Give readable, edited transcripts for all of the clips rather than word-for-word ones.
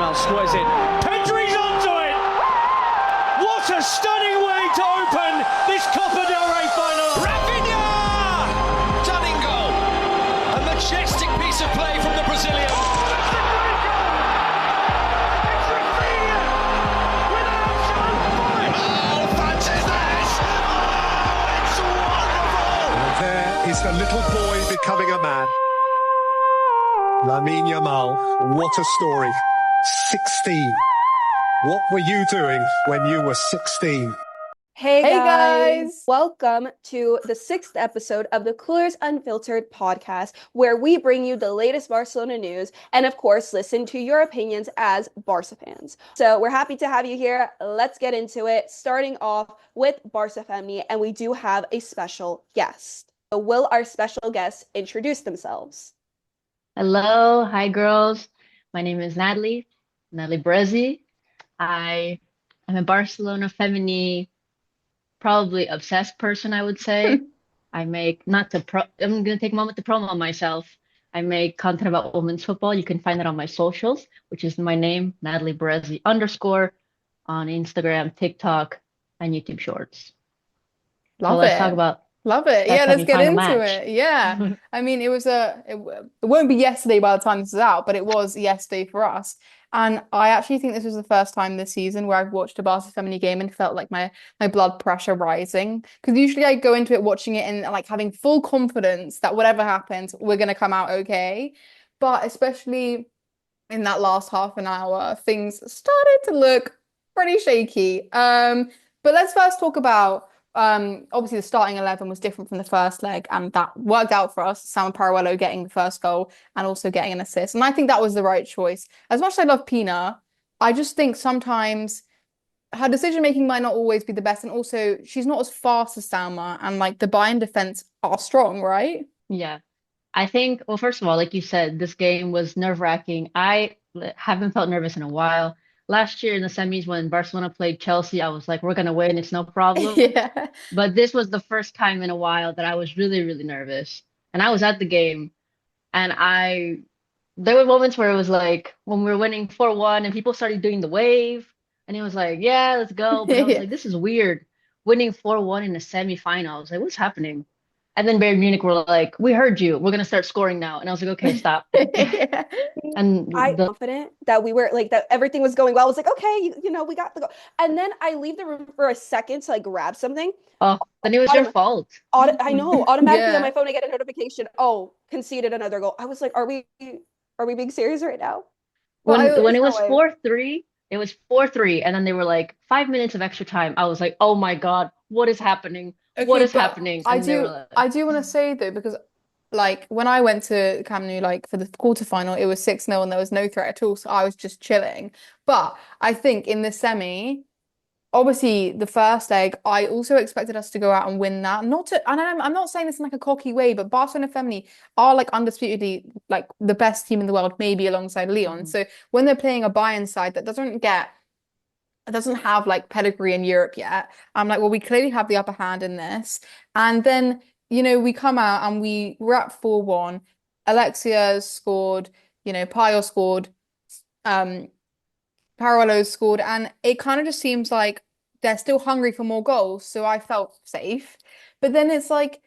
Yamal squares it. Pedri's onto it! What a stunning way to open this Copa del Rey final! Rafinha! Stunning goal! A majestic piece of play from the Brazilian. Is the little boy becoming a man? Lamine Yamal, what a story. 16. What were you doing when you were 16? Hey guys! Welcome to the 6th episode of the Culers Unfiltered podcast, where we bring you the latest Barcelona news and, of course, listen to your opinions as Barça fans. So we're happy to have you here. Let's get into it, starting off with Barça Femení, and we do have a special guest. So will our special guests introduce themselves? Hello, hi girls. My name is Natalie Brezzi. I am a Barcelona Femení, probably obsessed person, I would say. I'm gonna take a moment to promo myself. I make content about women's football. You can find it on my socials, which is my name, Natalie Brezzi _, on Instagram, TikTok, and YouTube Shorts. Let's talk about Love it. Yeah, let's get into match. it. Yeah. I mean, it won't be yesterday by the time this is out, but it was yesterday for us. And I actually think this was the first time this season where I've watched a Barça Femení game and felt like my blood pressure rising. Because usually I go into it watching it and like having full confidence that whatever happens, we're going to come out okay. But especially in that last half an hour, things started to look pretty shaky. But let's first talk about obviously the starting 11 was different from the first leg, and that worked out for us. Sam Paralluelo getting the first goal and also getting an assist, and I think that was the right choice. As much as I love Pina, I just think sometimes her decision making might not always be the best, and also she's not as fast as Salma, and like the Bayern defense are strong, right? Yeah. I think, well, first of all, like you said, this game was nerve-wracking. I haven't felt nervous in a while. Last year in the semis when Barcelona played Chelsea, I was like, we're going to win. It's no problem. Yeah. But this was the first time in a while that I was really, really nervous. And I was at the game and there were moments where it was like when we were winning 4-1 and people started doing the wave and it was like, yeah, let's go. But I was like, this is weird. Winning 4-1 in a semifinal. I was like, what's happening? And then Bayern Munich were like, we heard you. We're going to start scoring now. And I was like, okay, stop. Yeah. And I'm confident that we were like that everything was going well. I was like, okay, you know, we got the goal. And then I leave the room for a second to like grab something. then it was your fault. I know. Automatically Yeah. on my phone I get a notification. Oh, conceded another goal. I was like, are we being serious right now? When Well, it was no way. 4-3, it was 4-3, and then they were like 5 minutes of extra time. I was like, oh my God, what is happening? What Okay, is but happening? I And they were do like, I do want to say though, because like when I went to Camp Nou like for the quarterfinal, it was 6-0 and there was no threat at all, so I was just chilling. But I think in the semi, obviously the first leg, I also expected us to go out and win that. I'm not saying this in like a cocky way, but Barcelona Femení are like undisputedly like the best team in the world, maybe alongside Lyon. So when they're playing a Bayern side that doesn't have like pedigree in Europe yet, I'm like, well, we clearly have the upper hand in this. And then, you know, we come out and we're at 4-1. Alexia scored, you know, Pio scored, Parallo scored, and it kind of just seems like they're still hungry for more goals. So I felt safe. But then it's like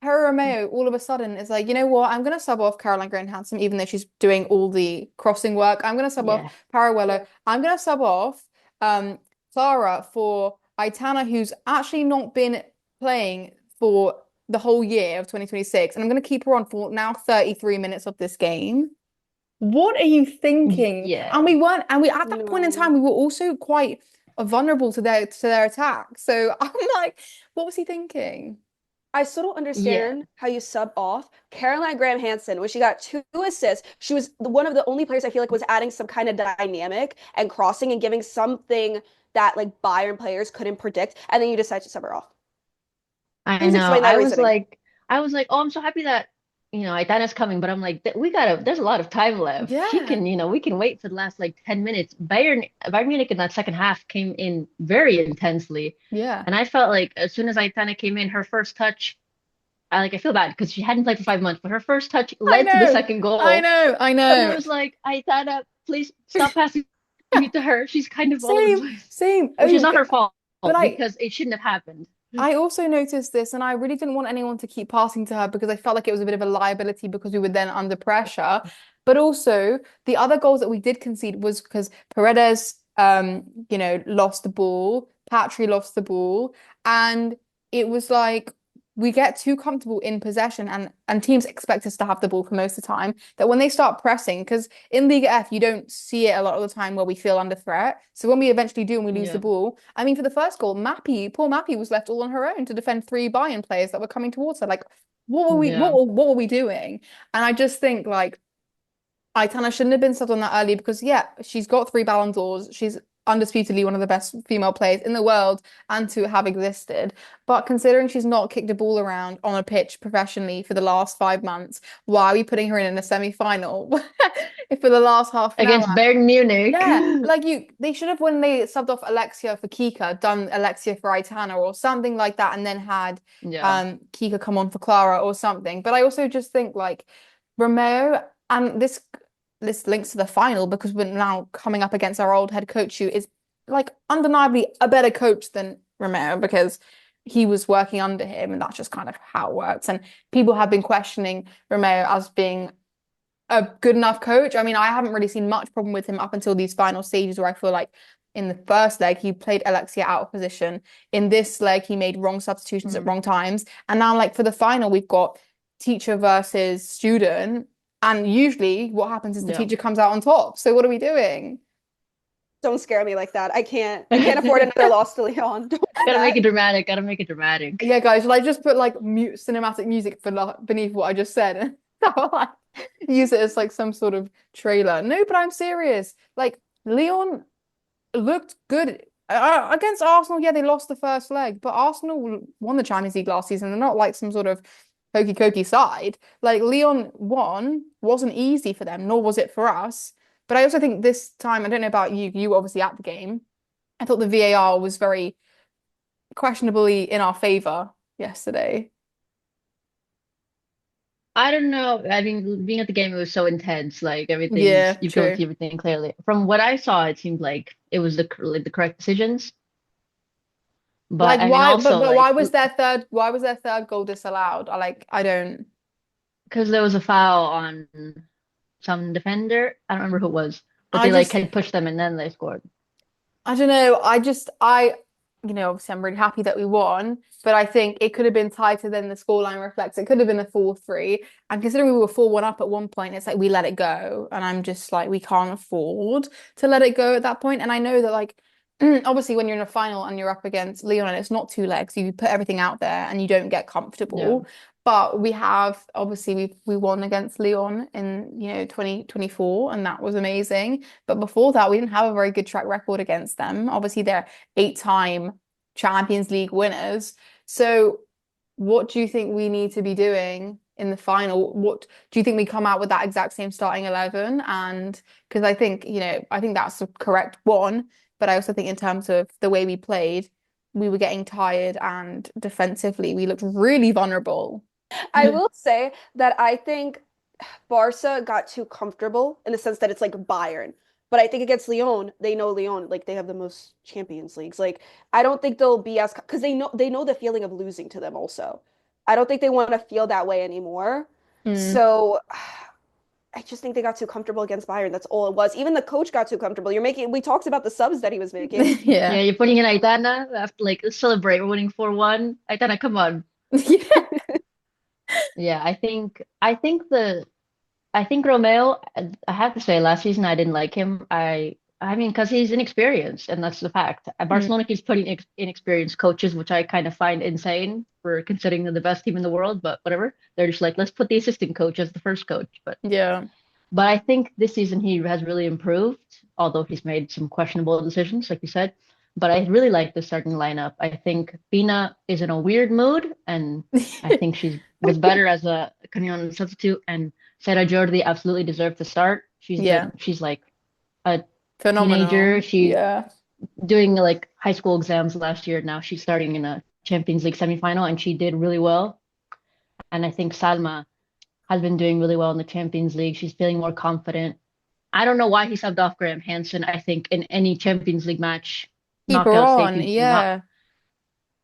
Hera Romeo all of a sudden is like, you know what? I'm going to sub off Caroline Graham-Hansen, even though she's doing all the crossing work. I'm going to sub yeah. off Paralluelo. I'm going to sub off Clara for Aitana, who's actually not been playing for the whole year of 2026, and I'm going to keep her on for now 33 minutes of this game. What are you thinking? Yeah. And we at that point in time we were also quite vulnerable to their attack. So I'm like, what was he thinking? I still don't understand how you sub off Caroline Graham-Hansen when she got 2 assists. She was one of the only players I feel like was adding some kind of dynamic and crossing and giving something that like Bayern players couldn't predict, and then you decide to sub her off. I Please know. explain that I was reasoning. like, oh, I'm so happy that, you know, Aitana's coming, but I'm like, there's a lot of time left. She Yeah. can, you know, we can wait for the last like 10 minutes. Bayern Munich in that second half came in very intensely. Yeah. And I felt like as soon as Aitana came in, her first touch, I feel bad because she hadn't played for 5 months, but her first touch led to the second goal. I know. And I was like, Aitana, please stop passing me to her. She's kind of all over the Same, place, same. which is Oh, not her fault but because it shouldn't have happened. I also noticed this, and I really didn't want anyone to keep passing to her because I felt like it was a bit of a liability because we were then under pressure. But also, the other goals that we did concede was because Paredes, lost the ball, Patry lost the ball, and it was like we get too comfortable in possession, and teams expect us to have the ball for most of the time. That when they start pressing, because in Liga F you don't see it a lot of the time where we feel under threat. So when we eventually do and we lose the Yeah. ball, I mean, for the first goal, poor Mappy was left all on her own to defend three Bayern players that were coming towards her. Like, what were we, Yeah. what were we doing? And I just think like Aitana shouldn't have been subbed on that early because yeah, she's got three Ballon d'Ors. She's undisputedly one of the best female players in the world and to have existed. But considering she's not kicked a ball around on a pitch professionally for the last 5 months, why are we putting her in a semi-final for the last half an hour? Against Bayern Munich. Yeah, like they should have, when they subbed off Alexia for Kika, done Alexia for Aitana or something like that, and then had Yeah. Kika come on for Clara or something. But I also just think like Romeo, and this links to the final because we're now coming up against our old head coach who is like undeniably a better coach than Romeo because he was working under him, and that's just kind of how it works. And people have been questioning Romeo as being a good enough coach. I mean, I haven't really seen much problem with him up until these final stages where I feel like in the first leg he played Alexia out of position. In this leg he made wrong substitutions at wrong times. And now like for the final we've got teacher versus student. And usually what happens is the teacher comes out on top. So what are we doing? Don't scare me like that. I can't afford another loss to Leon. Don't do Gotta make that. it dramatic. Gotta make it dramatic. Yeah, guys, shall I just put like mute cinematic music for beneath what I just said? Like, use it as like some sort of trailer. No, but I'm serious. Like Leon looked good against Arsenal. Yeah, they lost the first leg, but Arsenal won the Champions League last season. They're not like some sort of hokey cokey side. Like Leon won wasn't easy for them, nor was it for us. But I also think this time, I don't know about you, you were obviously at the game. I thought the VAR was very questionably in our favor yesterday. I don't know. I mean, being at the game, it was so intense. Like Yeah, you true. could see everything clearly. From what I saw, it seemed like it was the correct decisions. Like But I mean, why? But also but like why was their third? Why was their third goal disallowed? I don't. because there was a foul on some defender. I don't remember who it was, but I they like just had pushed them and then they scored. I don't know. Obviously I'm really happy that we won, but I think it could have been tighter than the scoreline reflects. It could have been a 4-3. And considering we were 4-1 up at one point, it's like we let it go. And I'm just like, we can't afford to let it go at that point. And I know that like obviously when you're in a final and you're up against Leon and it's not two legs, you put everything out there and you don't get Yeah. comfortable. But we have obviously we won against Leon in 2024 and that was amazing. But before that, we didn't have a very good track record against them. Obviously, they're 8-time Champions League winners. So what do you think we need to be doing in the final? What do you think we come out with that exact same starting 11? And because I think, I think that's the correct one. But I also think in terms of the way we played, we were getting tired and defensively we looked really vulnerable. I will say that I think Barca got too comfortable in the sense that it's like Bayern. But I think against Lyon, they know Lyon, like they have the most Champions Leagues. Like I don't think they'll be as because they know the feeling of losing to them also. I don't think they want to feel that way anymore. Mm. So I just think they got too comfortable against Bayern. That's all it was. Even the coach got too comfortable. We talked about the subs that he was making. Yeah, Yeah. you're putting in Aitana after like let's celebrate. We're winning 4-1. Aitana, come on. Yeah. Yeah, I think Romeo, I have to say, last season I didn't like him. I mean, because he's inexperienced, and that's the fact. At Mm. Barcelona keeps putting inexperienced coaches, which I kind of find insane for considering they're the best team in the world. But whatever, they're just like, let's put the assistant coach as the first coach. Yeah. But I think this season he has really improved, although he's made some questionable decisions, like you said. But I really like the starting lineup. I think Pina is in a weird mood, and I think she's was better as a Canyon substitute. And Sarah Jordi absolutely deserved to start. Yeah. She's like a Phenomenal. teenager. She's Yeah. doing like high school exams last year. Now she's starting in a Champions League semifinal, and she did really well. And I think Salma has been doing really well in the Champions League. She's feeling more confident. I don't know why he subbed off Graham Hansen. I think in any Champions League match, Keep her knockout stage, on, you do not yeah.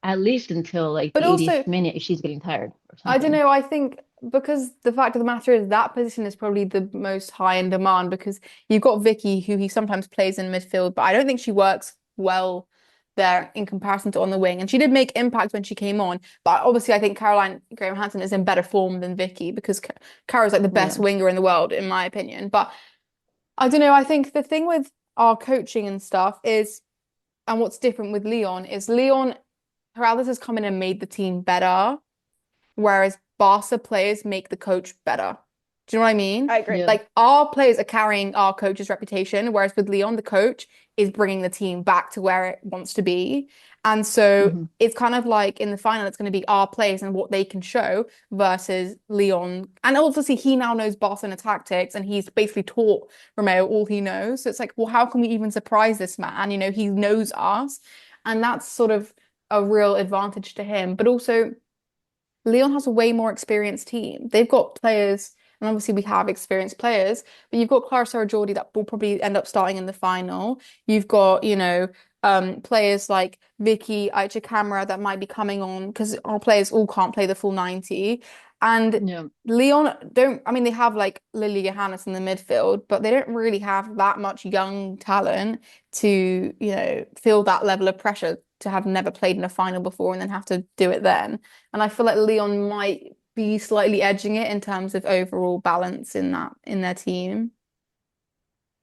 at least until like But the also, 80th minute if she's getting tired or I don't something. know, I think because the fact of the matter is that position is probably the most high in demand because you've got Vicky, who he sometimes plays in midfield, but I don't think she works well there in comparison to on the wing. And she did make impact when she came on, but obviously I think Caroline Graham Hansen is in better form than Vicky because Cara's like the best Yeah. winger in the world, in my opinion. But I don't know, I think the thing with our coaching and stuff is, and what's different with Leon is Leon Peralez has come in and made the team better, whereas Barca players make the coach better. Do you know what I mean? I agree. Yeah. Like our players are carrying our coach's reputation, whereas with Leon, the coach is bringing the team back to where it wants to be. And so Hmm. it's kind of like in the final, it's going to be our players and what they can show versus Leon. And obviously, he now knows Barcelona tactics and he's basically taught Romeo all he knows. So it's like, well, how can we even surprise this man? You know, he knows us. And that's sort of a real advantage to him. But also, Leon has a way more experienced team. They've got players, and obviously we have experienced players, but you've got Clara Sarajordi that will probably end up starting in the final. You've got, players like Vicky, Aicha Camara that might be coming on because our players all can't play the full 90. And Yeah. Leon don't, I mean, they have like Lily Johannes in the midfield, but they don't really have that much young talent to, feel that level of pressure to have never played in a final before and then have to do it then. And I feel like Leon might be slightly edging it in terms of overall balance in their team.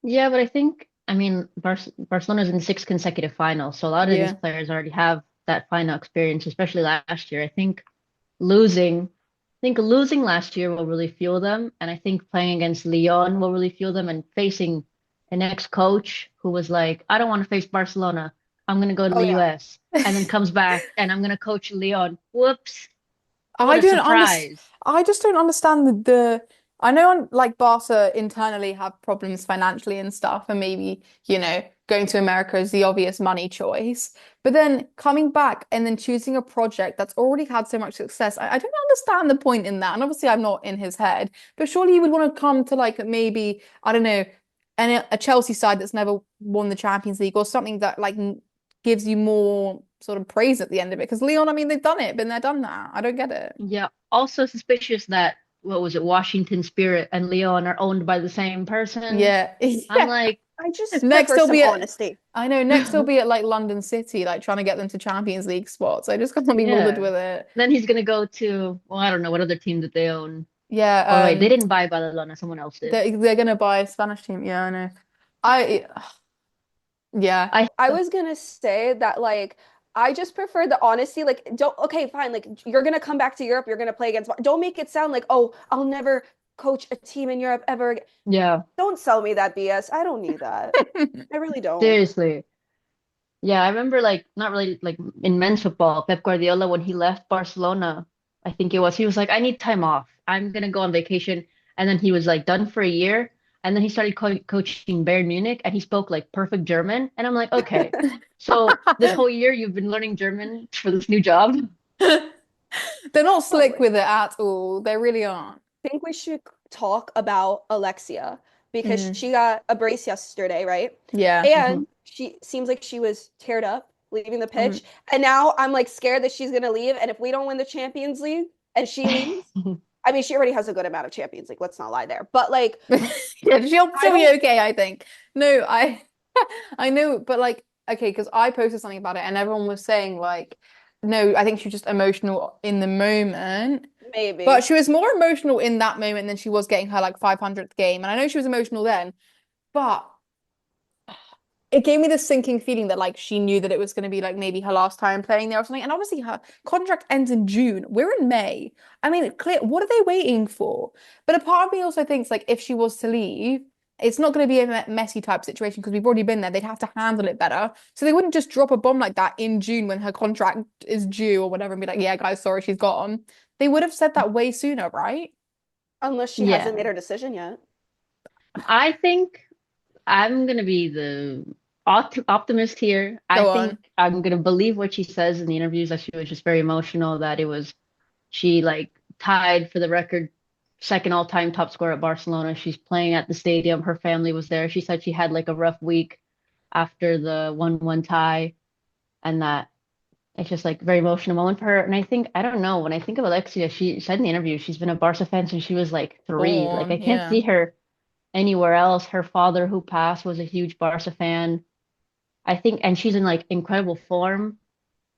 Yeah, but I think, I mean, Barcelona's in six consecutive finals, so a lot of these Yeah. players already have that final experience, especially last year. Losing, I think losing last year will really fuel them, and I think playing against Lyon will really fuel them, and facing an ex-coach who was like, I don't want to face Barcelona. I'm gonna go to Oh the yeah. US, and then comes back, and I'm gonna coach Lyon. Whoops, what I a don't understand. surprise! I just don't understand I know like Barca internally have problems financially and stuff, and maybe, going to America is the obvious money choice. But then coming back and then choosing a project that's already had so much success, I don't understand the point in that. And obviously I'm not in his head, but surely you would want to come to like maybe, I don't know, a Chelsea side that's never won the Champions League or something that like gives you more sort of praise at the end of it. Because Leon, I mean, they've done it, been there, done that. I don't get it. Yeah, also suspicious that what was it, Washington Spirit and Lyon are owned by the same person. Yeah. I'm Yeah. like, I just Next prefer they'll some be at honesty. I know next they'll be at like London City, like trying to get them to Champions League spots. I just can't be bothered yeah. with it. Then he's gonna go to, well, I don't know what other team that they own. Oh Yeah, wait, they didn't buy Badalona, someone else did. they're gonna buy a Spanish team. Yeah, I know. I yeah. I I was gonna say that like I just prefer the honesty. Like, don't okay, fine. Like you're gonna come back to Europe, you're gonna play against. Don't make it sound like, oh, I'll never coach a team in Europe ever again. yeah, Don't sell me that BS. I don't need that. I really don't. seriously. Yeah, I remember like not really like in men's football, Pep Guardiola when he left Barcelona, I think it was, he was like, I need time off. I'm gonna go on vacation. And then he was like done for a year. And then he started coaching Bayern Munich and he spoke like perfect German. And I'm like, okay, so this whole year you've been learning German for this new job? They're not slick Totally. with it at all. They really aren't. I think we should talk about Alexia because Mm, she got a brace yesterday, right? yeah. Hmm. And she seems like she was teared up leaving the Um, pitch. And now I'm like scared that she's gonna leave. And if we don't win the Champions League and she leaves, I mean, she already has a good amount of Champions League. Let's not lie there. But like, yeah, she'll I still be don't. okay, I think. No, I I know, but like, okay, because I posted something about it and everyone was saying like, no, I think she was just emotional in the moment. But Maybe. she was more emotional in that moment than she was getting her like 500th game. And I know she was emotional then, but it gave me this sinking feeling that like she knew that it was going to be like maybe her last time playing there or something. And obviously her contract ends in June. We're in May. I mean, clear, what are they waiting for? But a part of me also thinks like if she was to leave, it's not going to be a messy type situation because we've already been there. They'd have to handle it better. So they wouldn't just drop a bomb like that in June when her contract is due or whatever and be like, yeah, guys, sorry, she's gone. They would have said that way sooner, right? Unless she hasn't Yeah, made her decision yet. I think I'm gonna be the optimist here. I Go on. think I'm gonna believe what she says in the interviews that she was just very emotional, that it was she like tied for the record second all-time top scorer at Barcelona. She's playing at the stadium. Her family was there. She said she had like a rough week after the 1-1 tie, and that it's just like very emotional moment for her. And I think, I don't know, when I think of Alexia, she said in the interview she's been a Barca fan since she was like 3. Like I Born, can't yeah. see her anywhere else. Her father, who passed, was a huge Barca fan. I think, and she's in like incredible form.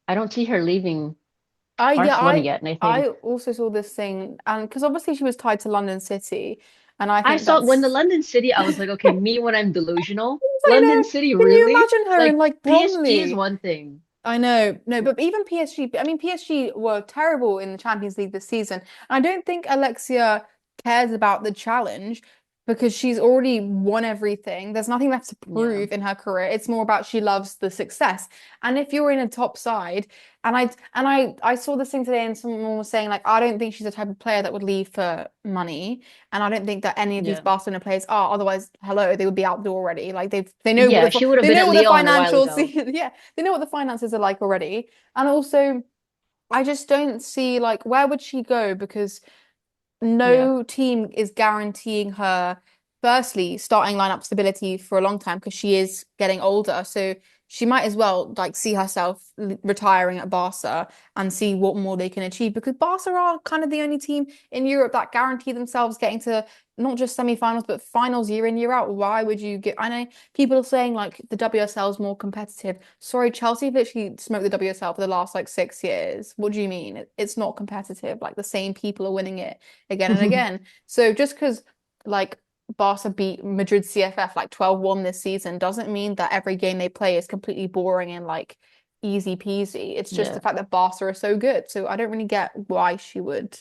I don't see her leaving I yeah, Barcelona yet. And I I think also saw this thing, and because obviously she was tied to London City, and I I think saw when the that's London City, I was like, okay, me when I'm delusional. I London know. City, Can you really? imagine her in Like like PSG is Bromley? one thing. I know, no, but even PSG, I mean, PSG were terrible in the Champions League this season. I don't think Alexia cares about the challenge because she's already won everything. There's nothing left to Yeah. prove in her career. It's more about she loves the success. And if you're in a top side, and I saw this thing today, and someone was saying like, I don't think she's the type of player that would leave for money, and I don't think that any of these Yeah. Barcelona players are. Otherwise, hello, they would be out the door already. Like they know what Yeah, she would have they been know at what the Lyon a while financials. ago. Yeah, they know what the finances are like already. And also, I just don't see like where would she go because Yeah. no team is guaranteeing her, firstly, starting lineup stability for a long time because she is getting older. So she might as well like see herself retiring at Barca and see what more they can achieve because Barca are kind of the only team in Europe that guarantee themselves getting to not just semi-finals but finals year in year out. Why would you get? I know people are saying like the WSL is more competitive. Sorry, Chelsea have literally smoked the WSL for the last like 6 years. What do you mean? It's not competitive. Like the same people are winning it again and again. So just because like Barca beat Madrid CFF like 12-1 this season doesn't mean that every game they play is completely boring and like easy peasy. It's just the Yeah. fact that Barca are so good. So I don't really get why she would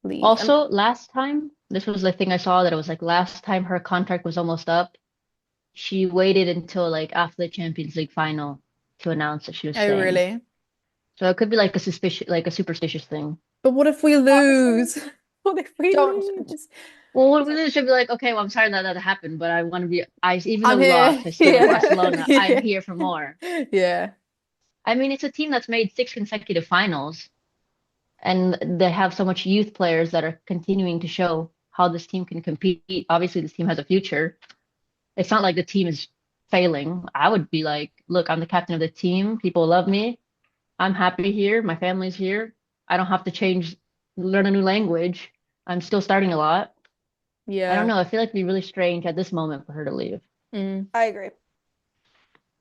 leave. And Also, last time, this was the thing I saw that it was like last time her contract was almost up, she waited until like after the Champions League final to announce that she was oh, staying. really? So it could be like a suspicious, like a superstitious thing. But what if we Honestly, lose? What if we don't. lose? Well, what we should be like, okay, well, I'm sorry that happened, but I want to be, even though I'm we here. lost, I still love Yeah. Barcelona. I'm Yeah. here for more. Yeah. I mean, it's a team that's made 6 consecutive finals, and they have so much youth players that are continuing to show how this team can compete. Obviously, this team has a future. It's not like the team is failing. I would be like, look, I'm the captain of the team. People love me. I'm happy here. My family's here. I don't have to learn a new language. I'm still starting a lot. I don't Yeah. know. I feel like it'd be really strange at this moment for her to leave. Mm. I agree.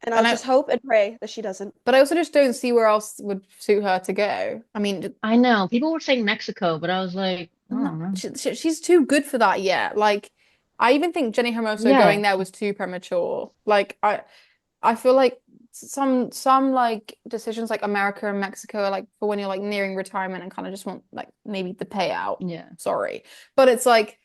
And I'll And I just hope and pray that she doesn't. but I also just don't see where else would suit her to go. I mean, I know. People were saying Mexico, but I was like, I no, don't know. she's too good for that yet. Like, I even think Jenny Hermoso going Yeah. there was too premature. Like, I feel like some like decisions like America and Mexico are like for when you're like nearing retirement and kind of just want like maybe the payout. Yeah. Sorry, but it's like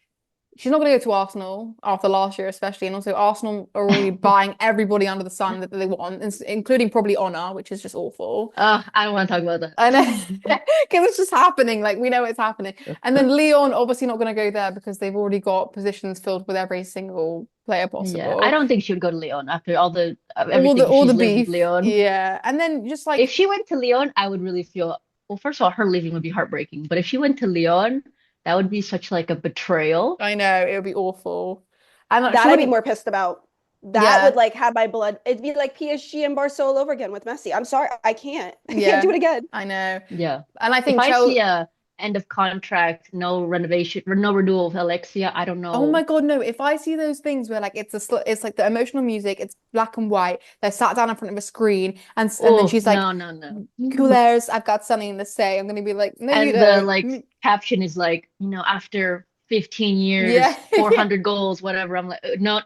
she's not going to go to Arsenal after last year, especially. And also, Arsenal are already buying everybody under the sun that they want, including probably Honor, which is just awful. I don't want to talk about I know, that. because it's just happening. Like we know it's happening. And then Leon obviously not going to go there because they've already got positions filled with every single player Yeah, I possible. don't think she would go to Lyon after all the All the everything she's lived with beef, Lyon. yeah. And then just If like she went to Lyon, I would really feel, well, first of all, her leaving would be heartbreaking. But if she went to Lyon, that would be such like a betrayal. I know it would be awful. And like, she That I'd be wouldn't. more pissed about. That would Yeah, like have my blood. It'd be like PSG and Barca all over again with Messi. I'm sorry, I can't. I can't do yeah. it again. I know. Yeah. And I If think I Chelsea. see a end of contract, no renovation, no renewal of Alexia, I don't Oh my know. God, no. If I see those things where like it's like the emotional music, it's black and white. They're sat down in front of a screen and then Oh, she's like, no, no, no. Coolers, I've got something to say. I'm gonna be like, no, you And the don't. like caption is like, after 15 Yeah. years, Yeah. 400 goals, whatever. I'm like, no,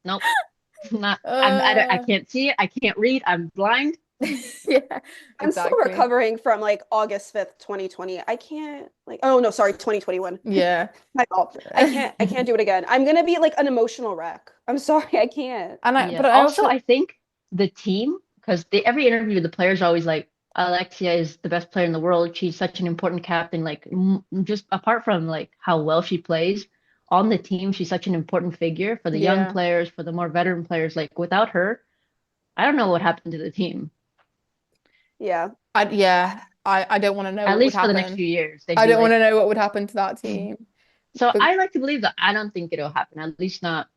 nope, not. I Uh, can't see it. I can't read. I'm blind. yeah, I'm still exactly. recovering from like August 5th, 2020. I can't like oh no, sorry, 2021. Yeah. My fault. I can't do it again. I'm gonna be like an emotional wreck. I'm sorry, I can't. But Yeah. I Also, also I think the team, because every interview, the players are always like, Alexia is the best player in the world. She's such an important captain. Like, just apart from like how well she plays on the team, she's such an important figure for the young yeah. players, for the more veteran players. Like, without her, I don't know what happened to the team. Yeah. I don't want to know At what would least for the next happen. few years, they'd I be don't want like, to know what would happen to that team. So But I like to believe that. I don't think it'll happen. At least not.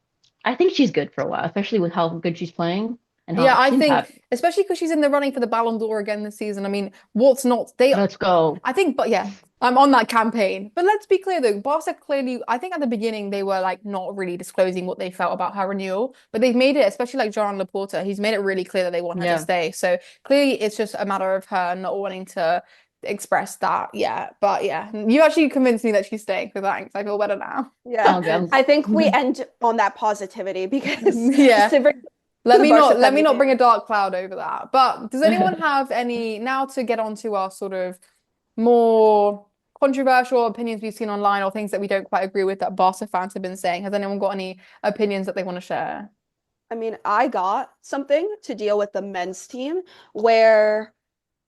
I think she's good for a while, especially with how good she's playing and yeah, how I she's think happy. especially because she's in the running for the Ballon d'Or again this season. I mean, what's not they Let's go. I think, but yeah, I'm on that campaign. But let's be clear though, Barca clearly, I think at the beginning they were like not really disclosing what they felt about her renewal, but they've made it, especially like Joan Laporta, he's made it really clear that they want her to Yeah. stay. So clearly it's just a matter of her not wanting to express that yet. But yeah, you actually convinced me that she's staying, so thanks. I feel better now. Yeah. Okay. I think we end on that positivity because Yeah. to bring to the Barca Let me Femení not bring a fans. dark cloud over that. But does anyone have any now to get onto our sort of more controversial opinions we've seen online or things that we don't quite agree with that Barca fans have been saying? Has anyone got any opinions that they want to share? I mean, I got something to deal with the men's team where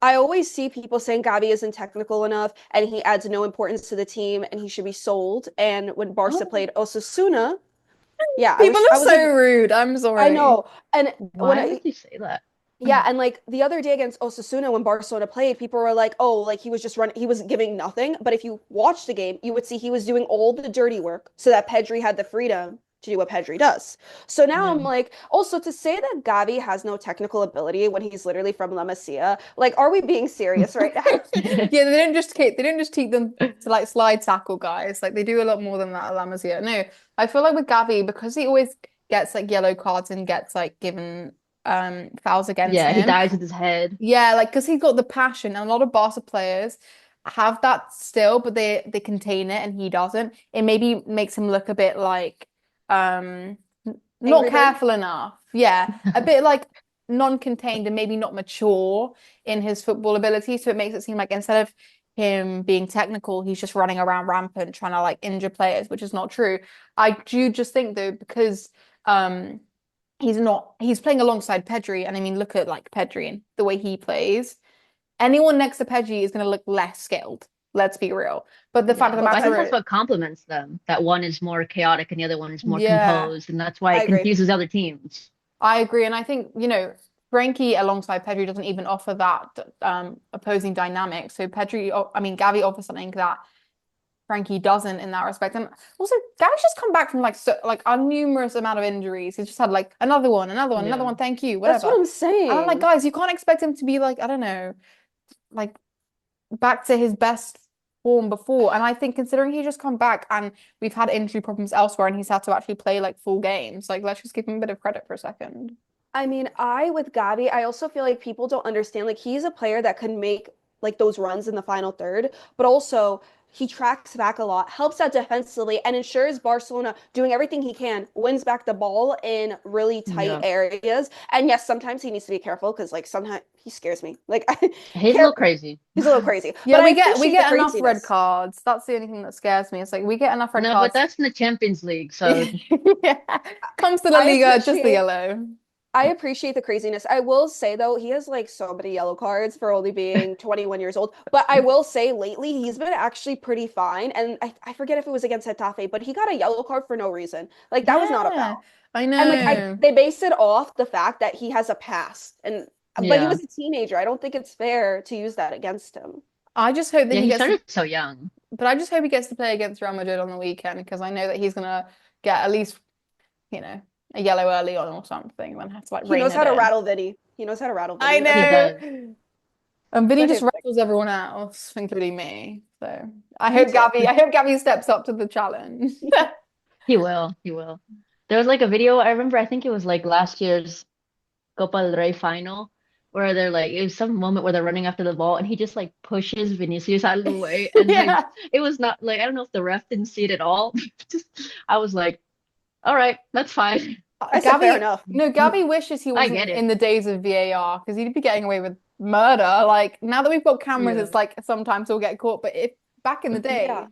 I always see people saying Gavi isn't technical enough and he adds no importance to the team and he should be sold. And when Barca Oh, played Osasuna, yeah, people I are was like, so rude. I'm I sorry. know. And when Why would you say that? yeah, and like the other day against Osasuna when Barcelona played, people were like, "Oh, like he was just running, he was giving nothing." But if you watch the game, you would see he was doing all the dirty work so that Pedri had the freedom to do what Pedri does. So now Yeah. I'm like, also to say that Gavi has no technical ability when he's literally from La Masia, like, are we being serious right now? Yeah, they don't just teach them to like slide tackle guys. Like they do a lot more than that at La Masia. No, I feel like with Gavi, because he always gets like yellow cards and gets like given fouls against Yeah, he him. dies with his head. Yeah, like because he's got the passion, and a lot of Barca players have that still, but they contain it, and he doesn't. It maybe makes him look a bit like not Angry Bird? careful enough. Yeah, a bit like non-contained and maybe not mature in his football ability. So it makes it seem like instead of him being technical, he's just running around rampant trying to like injure players, which is not true. I do just think though, because um he's playing alongside Pedri, and I mean look at like Pedri and the way he plays. Anyone next to Pedri is gonna look less skilled. Let's be real. But the fact Yeah, of the Well, but I think matter that's is, what complements them. That one is more chaotic and the other one is more yeah, composed, and that's why I it agree. confuses other teams. I agree. And I think, Frankie alongside Pedri doesn't even offer that opposing dynamic. So Pedri, I mean, Gavi offers something that Frankie doesn't in that respect. And also, Gavi's just come back from like a numerous amount of injuries. He's just had like another Yeah. one, thank you, That's what whatever. I'm And I'm like, saying. guys, you can't expect him to be like, I don't know, like back to his best form before. And I think considering he just come back and we've had injury problems elsewhere and he's had to actually play like full games, like let's just give him a bit of credit for a second. I mean, with Gavi, I also feel like people don't understand. Like, he's a player that can make like those runs in the final third, but also he tracks back a lot, helps out defensively, and ensures Barcelona doing everything he can, wins back the ball in really tight Yeah. areas. And yes, sometimes he needs to be careful because like sometimes he scares me. Like, He's a little careful. crazy. He's a little crazy, Yeah, but I we appreciate the get enough red craziness. cards. That's the only thing that scares me. It's like we get enough red No, but cards. that's in the Champions League, so Yeah. Comes to La I Liga, just the appreciate yellow. I appreciate the craziness. I will say though, he has like so many yellow cards for only being 21 years old. But I will say lately he's been actually pretty fine. And I forget if it was against Getafe, but he got a yellow card for no reason. Like that was not a Yeah, foul. I And like I know. they base it off the fact that he has a past. And but he yeah. was a teenager. I don't think it's fair to use that against him. I just hope that Yeah, he he gets to, started so young. but I just hope he gets to play against Real Madrid on the weekend because I know that he's gonna get at least, you know, a yellow early on or something and then have to like He rein knows it how to in. rattle Vinny. He knows how to rattle I Vinny. That's He the does. know. And Vinny that's just his thing. rattles everyone else, including me. So Me too. I hope Gabby steps up to the challenge. He will. He will. There was like a video, I remember, I think it was like last year's Copa del Rey final, where they're like, it was some moment where they're running after the ball and he just like pushes Vinicius out of the way. And like, Yeah. it was not like, I don't know if the ref didn't see it at all. Just, I was like, all right, that's fine. I said fair Gabby, enough. no, Gabby wishes he I wasn't get in it. the days of VAR because he'd be getting away with murder. Like now that we've got cameras, Yeah. it's like sometimes he'll get caught. But if back in the Yeah. day,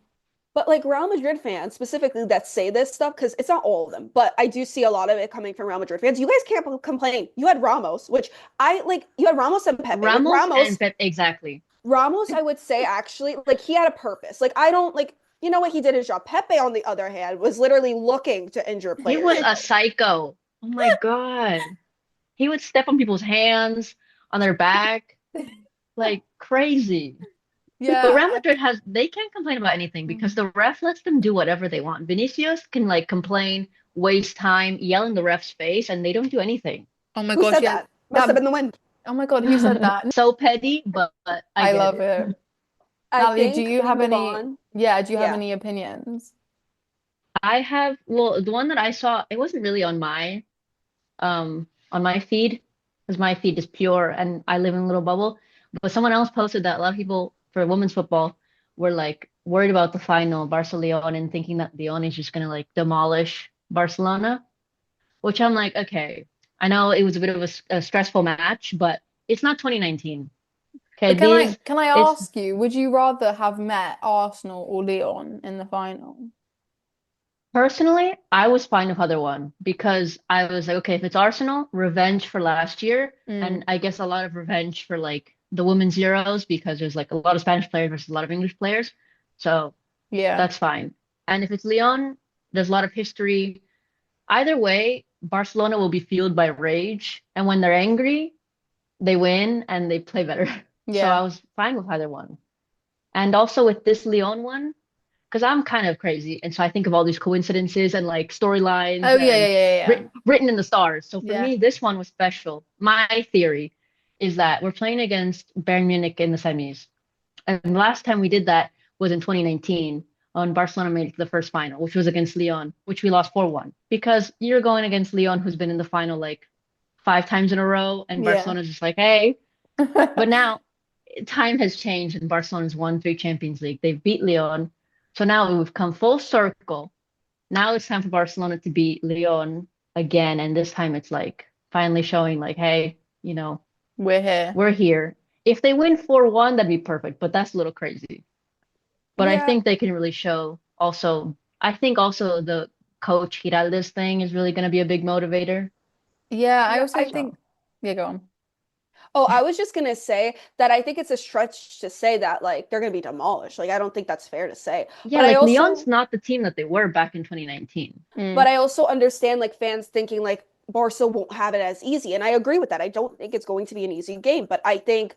But like Real Madrid fans specifically that say this stuff, because it's not all of them, but I do see a lot of it coming from Real Madrid fans. You guys can't complain. You had Ramos, which I like. You had Ramos and Pepe. With Ramos and Pep, exactly. Ramos, I would say actually, like he had a purpose. Like I don't like, you know what, he did his job. Pepe, on the other hand, was literally looking to injure He players. was a psycho. Oh my God. He would step on people's hands, on their back, like crazy. But Yeah, Real Madrid they can't complain about anything because the ref lets them do whatever they want. Vinicius can like complain, waste time, yell in the ref's face, and they don't do anything. oh my Who gosh, said yeah. that? Must have That been the wind. oh my God, who said that? So petty, but I I get love it. it. I Natalie, do think you we have move any, on. yeah, do you have Yeah. any opinions? I have, well, the one that I saw, it wasn't really on my feed, because my feed is pure and I live in a little bubble. But someone else posted that a lot of people for women's football were like worried about the final, Barca Leon, and thinking that Leon is just gonna like demolish Barcelona, which I'm like, okay, I know it was a bit of a stressful match, but it's not 2019. Okay, But these can I it's ask you, would you rather have met Arsenal or Lyon in the final? personally, I was fine with either one because I was like, okay, if it's Arsenal, revenge for last year, Mm, and I guess a lot of revenge for like the women's Euros because there's like a lot of Spanish players versus a lot of English players. So yeah. that's fine. And if it's Lyon, there's a lot of history. Either way, Barcelona will be fueled by rage, and when they're angry, they win and they play better. So I Yeah. was fine with either one. And also with this Lyon one, because I'm kind of crazy, and so I think of all these coincidences and like storylines Oh yeah, yeah, and yeah, yeah. written in the stars. So for Yeah. me, this one was special. My theory is that we're playing against Bayern Munich in the semis, and the last time we did that was in 2019 when Barcelona made it to the first final, which was against Lyon, which we lost 4-1. Because you're going against Lyon, who's been in the final like 5 times in a row, and Yeah. Barcelona's just like, hey. But now time has changed and Barcelona's won 3 Champions League. They've beat Lyon. So now we've come full circle. Now it's time for Barcelona to beat Lyon again. And this time it's like finally showing like, hey, We're here. we're here. If they win 4-1, that'd be perfect, but that's a little crazy. But I Yeah. think they can really show also, I think also the coach Giraldes thing is really going to be a big motivator. Yeah, I Yeah, also think yeah, go on. oh, I was just gonna say that I think it's a stretch to say that like they're gonna be demolished. Like I don't think that's fair to say. Yeah, But I like also Lyon's not the team that they were back in 2019. but Mm. I also understand like fans thinking like Barca won't have it as easy. And I agree with that. I don't think it's going to be an easy game, but I think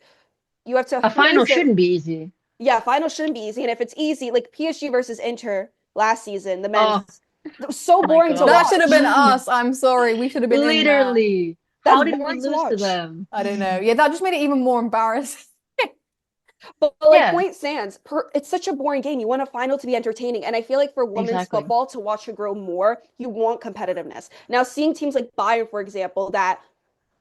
you have to A final phrase it. shouldn't be easy. Yeah, final shouldn't be easy. And if it's easy, like PSG versus Inter last season, the men's, Oh it was so my boring to That should have watch. been God. us. I'm sorry. We should have been in there. Literally. That's How did we boring to lose to watch. them? I don't know. Yeah, that just made it even more embarrassing. But like Yeah, point stands, it's such a boring game. You want a final to be entertaining. And I feel like for women's exactly. football to watch it grow more, you want competitiveness. Now, seeing teams like Bayern, for example, that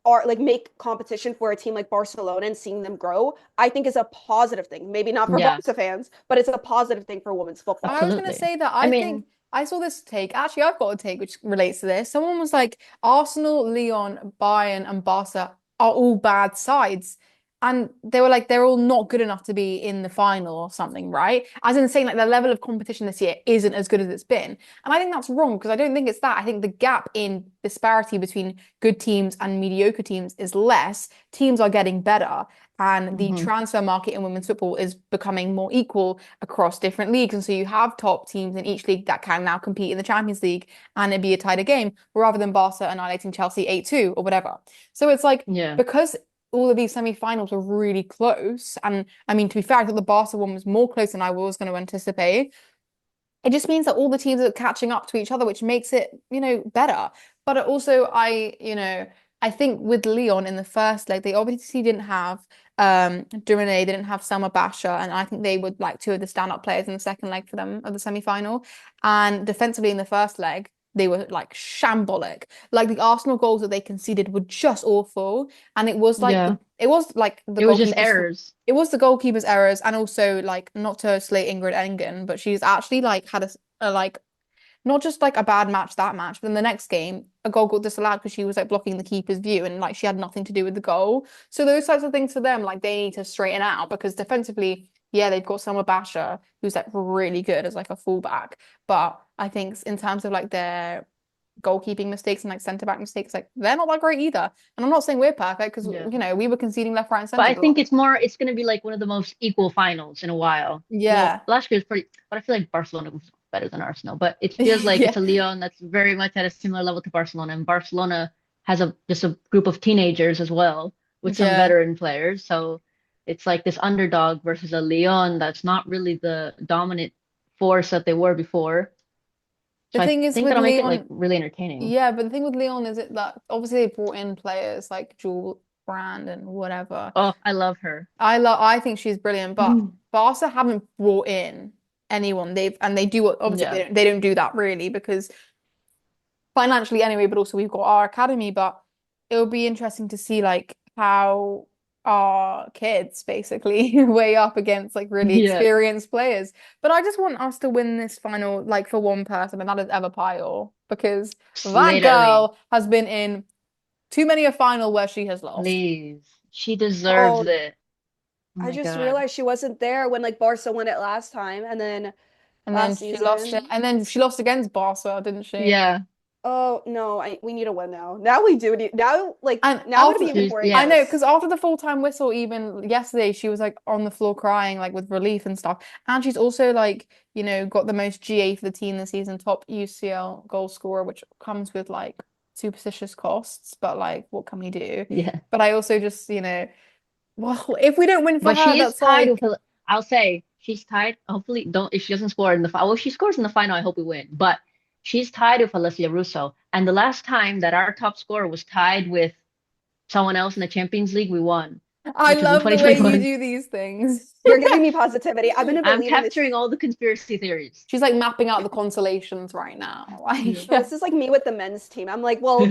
are like make competition for a team like Barcelona and seeing them grow, I think is a positive thing. Maybe not for Yeah, Barca fans, but it's a positive thing for women's football. I was going to absolutely. say that I I think mean, I saw this take. Actually, I've got a take which relates to this. Someone was like, Arsenal, Lyon, Bayern, and Barca are all bad sides. And they were like, they're all not good enough to be in the final or something, right? As in saying like the level of competition this year isn't as good as it's been. And I think that's wrong because I don't think it's that. I think the gap in disparity between good teams and mediocre teams is less. Teams are getting better. And the mhm. transfer market in women's football is becoming more equal across different leagues. And so you have top teams in each league that can now compete in the Champions League and it be a tighter game rather than Barca annihilating Chelsea 8-2 or whatever. So it's like, Yeah, because all of these semi-finals were really close, and I mean, to be fair, I thought the Barca one was more close than I was going to anticipate. It just means that all the teams are catching up to each other, which makes it, better. But also, I think with Lyon in the first leg, they obviously didn't have Durane, they didn't have Selma Basha, and I think they were like two of the stand-up players in the second leg for them of the semi-final. And defensively in the first leg, they were like shambolic. Like the Arsenal goals that they conceded were just awful. And yeah. it was like the It was just goalkeeper's errors. it was the goalkeeper's errors, and also like not to slate Ingrid Engen, but she's actually like had a like not just like a bad match that match, but in the next game, a goal got disallowed because she was like blocking the keeper's view and like she had nothing to do with the goal. So those types of things for them, like they need to straighten out because defensively, yeah, they've got Selma Basha, who's like really good as like a fullback. But I think in terms of like their goalkeeping mistakes and like centre back mistakes, like they're not that great either. And I'm not saying we're perfect because Yeah. we were conceding left, right, and But centre I a lot. think it's going to be like one of the most equal finals in a while. Well, Yeah. last year was pretty, but I feel like Barcelona was better than Arsenal. But it feels like Yeah. it's a Lyon that's very much at a similar level to Barcelona, and Barcelona has just a group of teenagers as well with some Yeah. veteran players. So it's like this underdog versus a Leon that's not really the dominant force that they were before. The So I thing is think with that'll make it like Leon, really entertaining. yeah, but the thing with Leon is it that obviously they brought in players like Jewel Brand and whatever. Oh, I love her. I think she's brilliant, but Barca haven't brought in anyone. They do obviously Yeah. they don't do that really because financially anyway, but also we've got our academy, but it'll be interesting to see like how our kids basically weigh up against like really Yeah. experienced players. But I just want us to win this final like for one person, and that is Eva Pyle, because that Literally. girl has been in too many a final where she has lost. Please. She deserves Oh, it. Oh I my just God. realized she wasn't there when like Barca won it last time, and then And then last she lost it, season. and then she lost against Barca, didn't she? Yeah. Oh no, we need to win now. Now we do need now like And now I'm gonna after be even She's more I yeah. know, anxious. because after the full-time whistle, even yesterday, she was like on the floor crying, like with relief and stuff. And she's also like, got the most GA for the team this season, top UCL goal scorer, which comes with like superstitious costs. But like, what can we do? Yeah. But I also just, well, if we don't win for But her, she is that's tied with like, a, I'll say she's tied. Hopefully, don't if she doesn't score in the final. Well, if she scores in the final, I hope we win. But she's tied with Alessia Russo. And the last time that our top scorer was tied with someone else in the Champions League, we won, I which was in love the way you 2021. do these things. You're giving me positivity. I'm gonna I'm believe in this. capturing all the conspiracy theories. She's like mapping out the consolations right now. Yeah. Like, No, this is like me with the men's team. I'm like, well,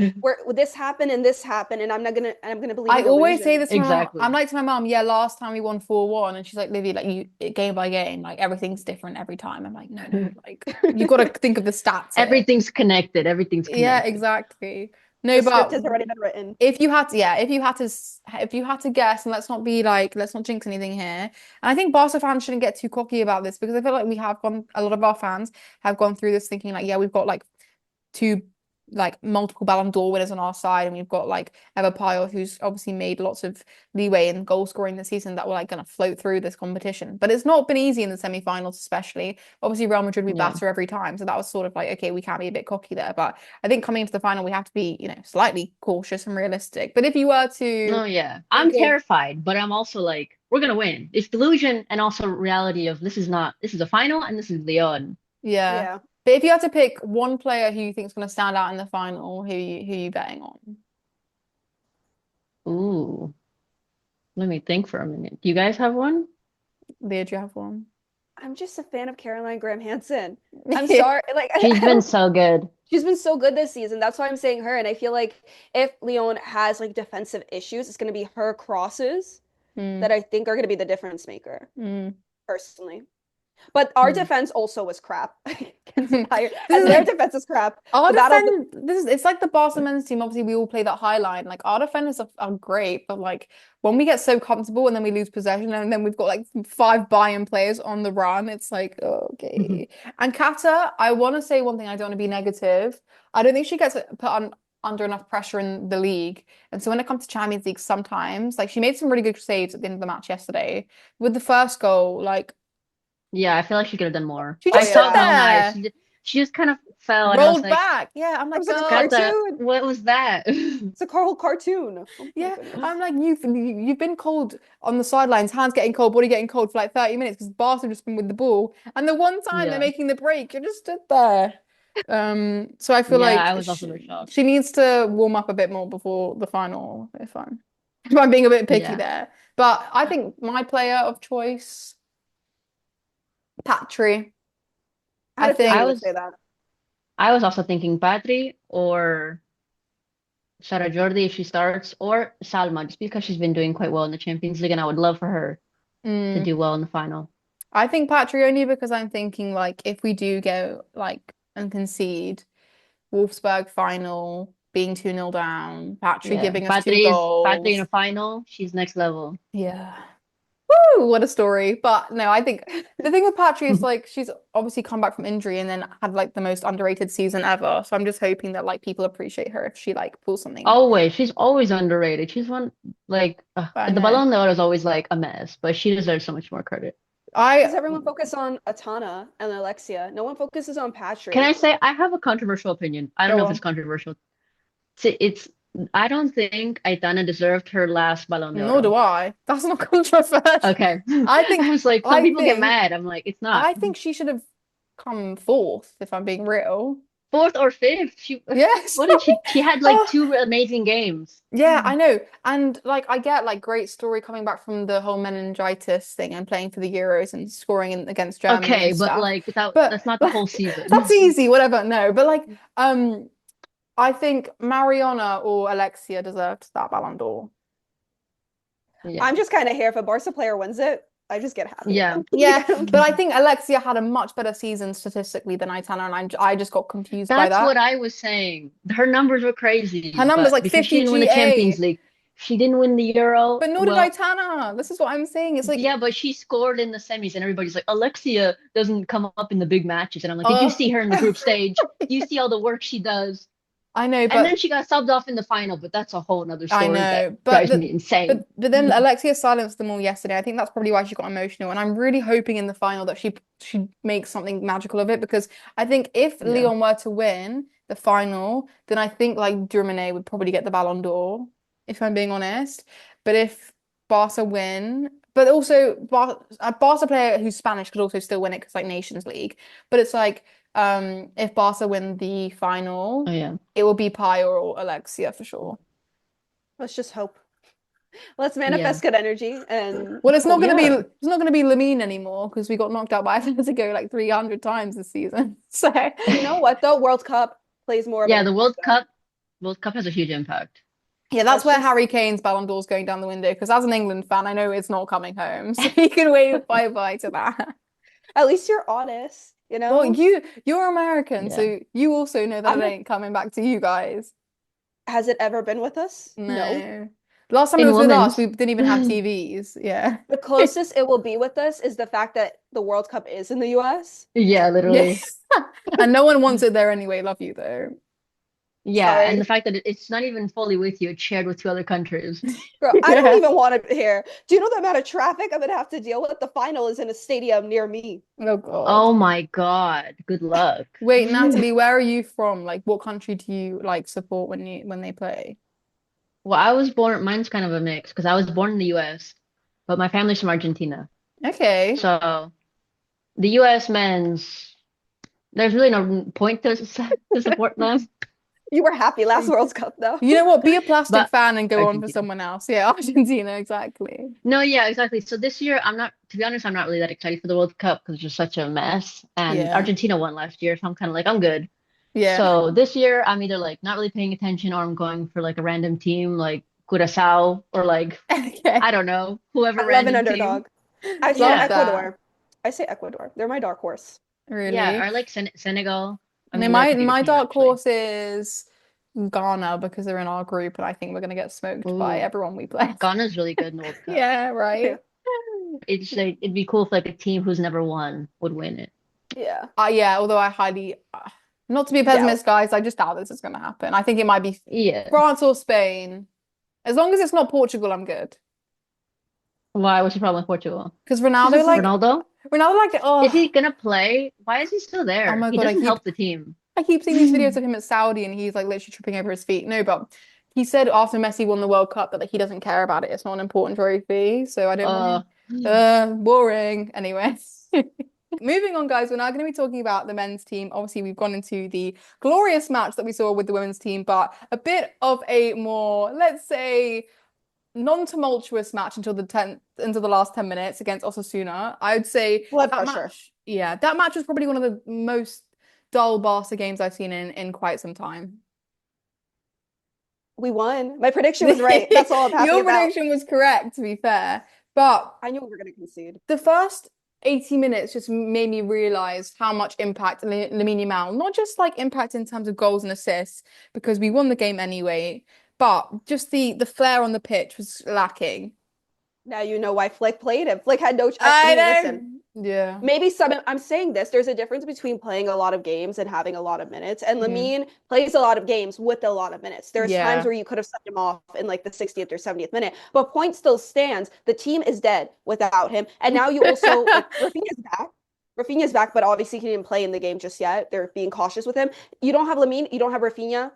this happened and this happened, and I'm gonna believe I in always say illusion. this to my mom. I'm Exactly. like to my mom, yeah, last time we won 4-1, and she's like, Livy, like game by game, like everything's different every time. I'm like, no, like you got to think of the stats here. Everything's connected. Everything's Yeah, connected. exactly. The No, script but has already been written. if you had to, yeah, if you had to guess, and let's not jinx anything here. And I think Barca fans shouldn't get too cocky about this because I feel like a lot of our fans have gone through this thinking like, yeah, we've got like two like multiple Ballon d'Or winners on our side, and we've got like Eva Pyle, who's obviously made lots of leeway in goal scoring this season that were like going to float through this competition. But it's not been easy in the semi-finals, especially. Obviously, Real Madrid we Yeah. batter every time, so that was sort of like, okay, we can't be a bit cocky there. But I think coming into the final, we have to be, slightly cautious and realistic. But if you were to Oh yeah. I'm think of terrified, but I'm also like, we're gonna win. It's delusion and also reality of this is a final and this is Leon. yeah. Yeah. But if you had to pick one player who you think is going to stand out in the final, who you betting on? Ooh. Let me think for a minute. Do you guys have one? Leah, do you have one? I'm just a fan of Caroline Graham Hansen. I'm sorry, like She's been so good. she's been so good this season. That's why I'm saying her. And I feel like if Leon has like defensive issues, it's gonna be her crosses that I think are gonna be the difference maker, Mm. personally. But our Hmm. defense also was crap against Bayern. This is And their like defense is crap. our The battle it's like the Barca men's team. Obviously, we all play that high line. Like our defenders are great, but like when we get so comfortable and then we lose possession and then we've got like 5 Bayern players on the run, it's like, oh, okay. And Kata, I want to say one thing. I don't want to be negative. I don't think she gets put on under enough pressure in the league. And so when it comes to Champions League, sometimes like she made some really good saves at the end of the match yesterday with the first goal. Like Yeah, I feel like she could have done more. she Oh just I stood felt yeah. so nice. there, She just kind of fell, and I was rolled like, back. Yeah, I'm It like, was like a girl. Kata, cartoon. what was that? It's a whole cartoon. Oh my Yeah, goodness. I'm like, you've been cold on the sidelines, hands getting cold, body getting cold for like 30 minutes because Barca have just been with the ball. And the one time they're Yeah. making the break, you're just stood there. So I feel Yeah, like I was also very shocked. she needs to warm up a bit more before the final, if I'm being a bit picky Yeah. there. But I think my player of choice, Patry. I I had a feeling I you think would was say that. I was also thinking Patri or Sara Jordi if she starts, or Salma, just because she's been doing quite well in the Champions League, and I would love for her to mm, do well in the final. I think Patry only because I'm thinking like if we do go like and concede Wolfsburg final being 2-0 down, Patry Yeah, giving us two Patri in goals. a final. She's next level. Yeah. Woo, what a story. But no, I think the thing with Patry is like she's obviously come back from injury and then had like the most underrated season ever. So I'm just hoping that like people appreciate her if she like pulls something. Always, she's always underrated. She's one like I the know. Ballon d'Or is always like a mess, but she deserves so much more credit. Because I everyone focuses on Atana and Alexia. No one focuses on Can I Patry. say I have a controversial opinion? I don't go know if it's on. controversial. It's I don't think Aitana deserved her last Balón de Nor do Oro. I. That's not controversial. Okay. I think I was like, some I people get think mad. I'm like, it's not. I think she should have come fourth, if I'm being real. Fourth or fifth. She Yes. what did she had like Oh, two amazing games. yeah, I know. And like I get like great story coming back from the whole meningitis thing and playing for the Euros and scoring against Germany Okay, and but stuff. like But that's not the whole season. that's easy, whatever. No, but like I think Mariona or Alexia deserved that Ballon d'Or. Yeah. I'm just kind of here. If a Barca player wins it, I just get happy. Yeah. Yeah, I don't but I care. think Alexia had a much better season statistically than Aitana, and I just got confused by That's what that. I was saying. Her numbers were Her crazy, number's but like because she 50 didn't win the Champions GA, League, she didn't win the Euro. but nor did Well, Aitana. This is what I'm saying. It's like, yeah, but she scored in the semis, and everybody's like, Alexia doesn't come up in the big matches. And I'm like, did you uh, see her in the group stage? Do you see all the work she does? I know, And then but she got subbed off in the final, but that's a whole nother I story that know, but drives me insane. but then Alexia silenced them all yesterday. I think that's probably why she got emotional, and I'm really hoping in the final that she makes something magical of it because I think if Yeah. Lyon were to win the final, then I think like Dramine would probably get the Ballon d'Or, if I'm being honest. But if Barca win, but also a Barca player who's Spanish could also still win it because like Nations League. But it's like if Barca win the Oh final, yeah. it will be Pi or Alexia for sure. Let's just hope. Let's Yeah. manifest good energy and Well, hope. Yeah. it's not gonna be Lamine anymore because we got knocked out by Atletico like 300 times this season. So You know what though? World Cup plays more of Yeah, an the impact though. World Cup has a huge impact. yeah, that's Let's where just Harry Kane's Ballon d'Or's going down the window. Because as an England fan, I know it's not coming home, so you can wave bye bye to that. at least you're honest, you Well, know? you're American, Yeah. so you also know that I'm it not, ain't coming back to you guys. has it ever been with us? No. No. Last time it In was with us, women's. we didn't even have TVs. Yeah. The closest it will be with us is the fact that the World Cup is in the US. Yeah, Yeah. literally. And no one wants it there anyway. Love you though. Yeah, and the Sorry. fact that it's not even fully with you, it's shared with two other countries. Girl, I don't Yeah. even want it here. Do you know the amount of traffic I'm gonna have to deal with? The final is in a stadium near me. Oh God. Oh my God. Good luck. Wait, Natalie, where are you from? Like, what country do you like support when they play? Well, mine's kind of a mix because I was born in the US, but my family's from Argentina. Okay. So the US men's, there's really no point to support them. You were happy last World Cup though. You know what? Be a plastic But fan and go on for Argentina. someone else. Yeah, Argentina, exactly. No, yeah, exactly. So this year, to be honest, I'm not really that excited for the World Cup because it's just such a mess. And Yeah. Argentina won last year, so I'm kind of like, I'm good. Yeah. So this year, I'm either like not really paying attention or I'm going for like a random team like Curaçao or like, Okay. I don't know, whoever I love an random team. underdog. I say Love Yeah. that. Ecuador. I say Ecuador. They're my dark horse. Yeah, Really. or like Senegal. I No, mean, they're a pretty good my team dark actually. horse is Ghana because they're in our group and I think we're gonna get smoked by Ooh, everyone we play. Ghana's really good in the World Cup. Yeah, Yeah. right. It's like it'd be cool if like a team who's never won would win it. Yeah. Yeah, although I highly not to be a Doubt. pessimist, guys, I just doubt this is gonna happen. I think it might be Yeah. France or Spain. As long as it's not Portugal, I'm good. Why? What's the problem with Portugal? Because Ronaldo, like Ronaldo? Ronaldo, Is oh, he gonna play? Why is he still oh there? my He God, doesn't help the team. I keep seeing these videos of him at Saudi and he's like literally tripping over his feet. No, but he said after Messi won the World Cup that like he doesn't care about it. It's not an important trophy. So I don't Uh, want boring. Anyway. Moving on, guys, we're now going to be talking about the men's team. Obviously, we've gone into the glorious match that we saw with the women's team, but a bit of a more, let's say, non-tumultuous match until the last 10 minutes against Osasuna. I would say Blood that pressure. match, yeah, that match was probably one of the most dull Barca games I've seen in quite some time. We won. My prediction was right. That's all I'm happy Your about. prediction was correct, to be fair. But I knew we were gonna concede. the first 80 minutes just made me realize how much impact Lamine Yamal, not just like impact in terms of goals and assists, because we won the game anyway, but just the flair on the pitch was lacking. Now you know why Flick played him. Flick had no. I know. Listen. Yeah. Maybe I'm saying this. There's a difference between playing a lot of games and having a lot of minutes. And Mhm. Lamine plays a lot of games with a lot of minutes. There's Yeah. times where you could have sent him off in like the 60th or 70th minute, but point still stands. The team is dead without him. And now you also like Rafinha's back. Rafinha's back, but obviously he didn't play in the game just yet. They're being cautious with him. You don't have Lamine, you don't have Rafinha.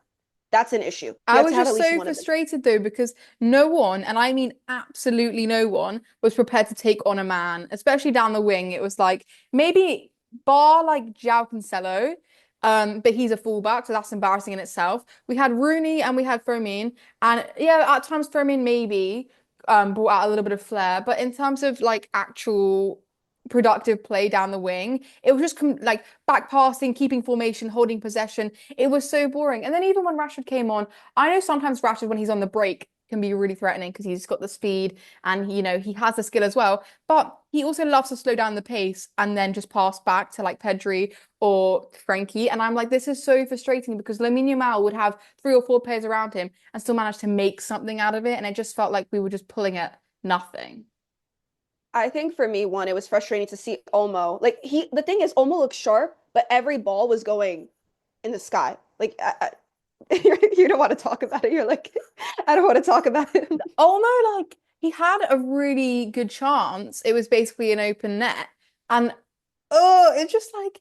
That's an issue. You I have was to have just at least so one of them. frustrated though, because no one, and I mean absolutely no one, was prepared to take on a man, especially down the wing. It was like maybe bar like João Cancelo, but he's a fullback, so that's embarrassing in itself. We had Rooney and we had Firmino, and yeah, at times Firmino maybe brought out a little bit of flair, but in terms of like actual productive play down the wing, it was just like back passing, keeping formation, holding possession. It was so boring. And then even when Rashford came on, I know sometimes Rashford, when he's on the break, can be really threatening because he's got the speed and, you know, he has the skill as well. But he also loves to slow down the pace and then just pass back to like Pedri or Frankie. And I'm like, this is so frustrating because Lamine Yamal would have 3 or 4 players around him and still manage to make something out of it. And it just felt like we were just pulling at nothing. I think for me, one, it was frustrating to see Olmo. Like the thing is, Olmo looks sharp, but every ball was going in the sky. Like you don't want to talk about it. You're like, I don't want to talk about it. Olmo, like, he had a really good chance. It was basically an open net. And oh, it's just like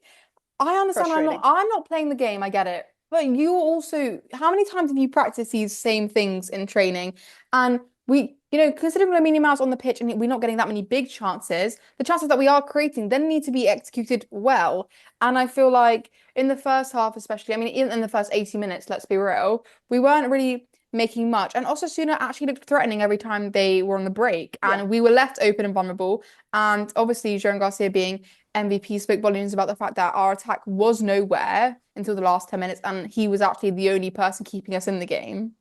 I understand Frustrating. I'm not playing the game, I get it. But you also, how many times have you practiced these same things in training? And we, you know, considering Lamine Yamal's on the pitch and we're not getting that many big chances, the chances that we are creating then need to be executed well. And I feel like in the first half, especially, I mean, even in the first 80 minutes, let's be real, we weren't really making much. And Osasuna actually looked threatening every time they were on the break. And Yeah. we were left open and vulnerable. And obviously, João Garcia being MVP spoke volumes about the fact that our attack was nowhere until the last 10 minutes, and he was actually the only person keeping us in the game.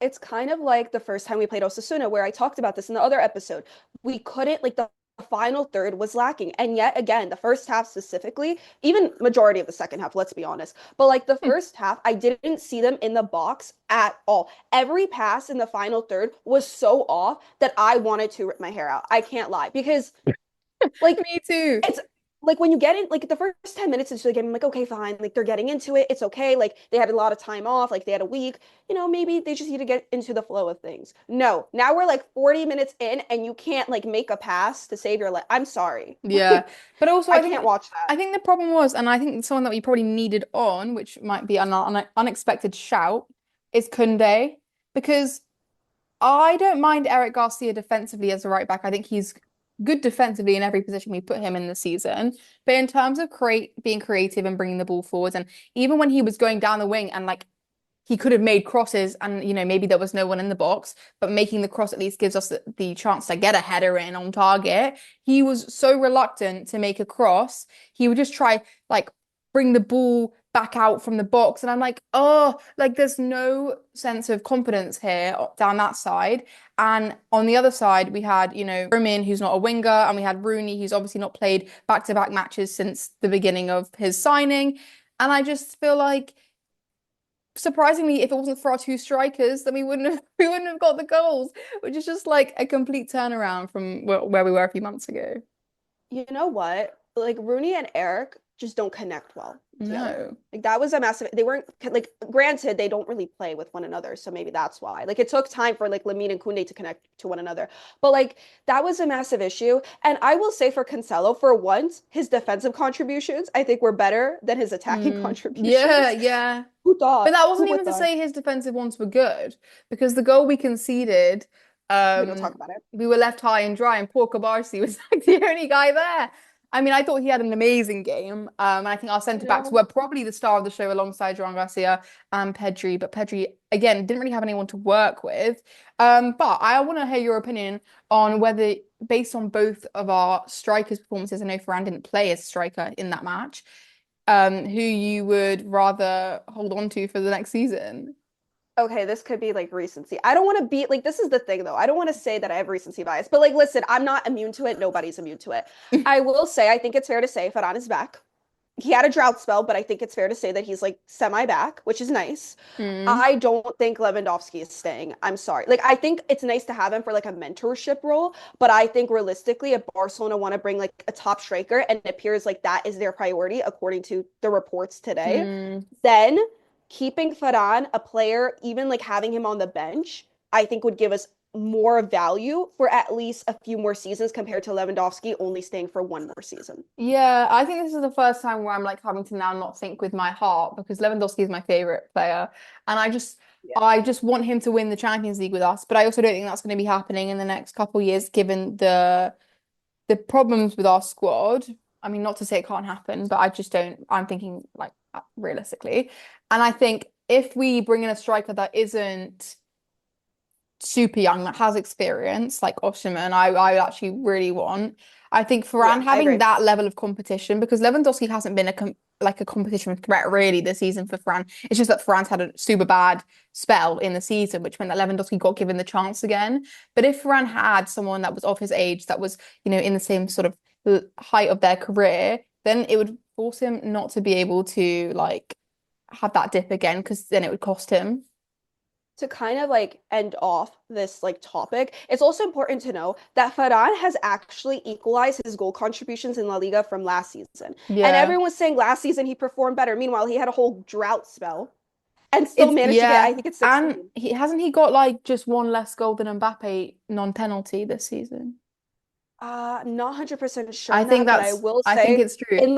It's kind of like the first time we played Osasuna, where I talked about this in the other episode. We couldn't, like, the final third was lacking. And yet again, the first half specifically, even majority of the second half, let's be honest. But like the first half, I didn't see them in the box at all. Every pass in the final third was so off that I wanted to rip my hair out. I can't lie. Because like Me too. it's like when you get in, like the first 10 minutes into the game, I'm like, okay, fine. Like they're getting into it. It's okay. Like they had a lot of time off. Like they had a week. You know, maybe they just need to get into the flow of things. No, now we're like 40 minutes in and you can't like make a pass to save your life. I'm sorry. Yeah. But also, I can't watch I that. think the problem was, and I think someone that we probably needed on, which might be an unexpected shout, is Koundé. Because I don't mind Eric Garcia defensively as a right back. I think he's good defensively in every position we put him in the season. But in terms of being creative and bringing the ball forwards, and even when he was going down the wing and like he could have made crosses and you know maybe there was no one in the box, but making the cross at least gives us the chance to get a header in on target. He was so reluctant to make a cross. He would just try like bring the ball back out from the box. And I'm like, oh, like there's no sense of confidence here down that side. And on the other side, we had, you know, Roman, who's not a winger, and we had Rooney, who's obviously not played back-to-back matches since the beginning of his signing. And I just feel like, surprisingly, if it wasn't for our 2 strikers, then we wouldn't have got the goals, which is just like a complete turnaround from where we were a few months ago. You know what? Like Rooney and Eric just don't connect well together. No. Like that was a massive. They weren't like granted they don't really play with one another, so maybe that's why. Like it took time for like Lamine and Koundé to connect to one another, but like that was a massive issue. And I will say for Cancelo, for once, his defensive contributions I think were better than his attacking contributions. Yeah, yeah. Who thought? But that wasn't Who would even to thought? say his defensive ones were good, because the goal we conceded, We don't talk about it. we were left high and dry, and poor Cabarsi was like the only guy there. I mean, I thought he had an amazing game. And I think our centre backs were probably the star of the show alongside João Garcia and Pedri. But Pedri, again, didn't really have anyone to work with. But I want to hear your opinion on whether, based on both of our strikers' performances, I know Ferran didn't play as striker in that match, who you would rather hold on to for the next season. Okay, this could be like recency. I don't want to be like, this is the thing though. I don't want to say that I have recency bias, but like, listen, I'm not immune to it. Nobody's immune to it. I will say, I think it's fair to say Ferran is back. He had a drought spell, but I think it's fair to say that he's like semi back, which is nice. Mm. I don't think Lewandowski is staying. I'm sorry. Like, I think it's nice to have him for like a mentorship role, but I think realistically, if Barcelona want to bring like a top striker and it appears like that is their priority, according to the reports today, then keeping Ferran a player, even like having him on the bench, I think would give us more value for at least a few more seasons compared to Lewandowski only staying for one more season. Yeah, I think this is the first time where I'm like having to now not think with my heart because Lewandowski is my favorite player, and Yeah. I just want him to win the Champions League with us. But I also don't think that's going to be happening in the next couple of years, given the problems with our squad. I mean, not to say it can't happen, but I just don't. I'm thinking like realistically, and I think if we bring in a striker that isn't super young that has experience like Osimhen, I actually really want. I think Yeah, Varane I having agree. that level of competition because Lewandowski hasn't been a competition threat really this season for Varane. It's just that Varane's had a super bad spell in the season, which meant that Lewandowski got given the chance again. But if Varane had someone that was of his age that was, in the same sort of height of their career, then it would force him not to be able to like have that dip again because then it would cost him. To kind of like end off this like topic, it's also important to know that Varane has actually equalized his goal contributions in La Liga from last season. And Yeah. everyone was saying last season he performed better. Meanwhile, he had a whole drought spell and still It's managed to get, yeah, I think it's and 16. he got like just one less goal than Mbappe non-penalty this season. Not 100% sure I on think that, but I that's will I think say it's true. in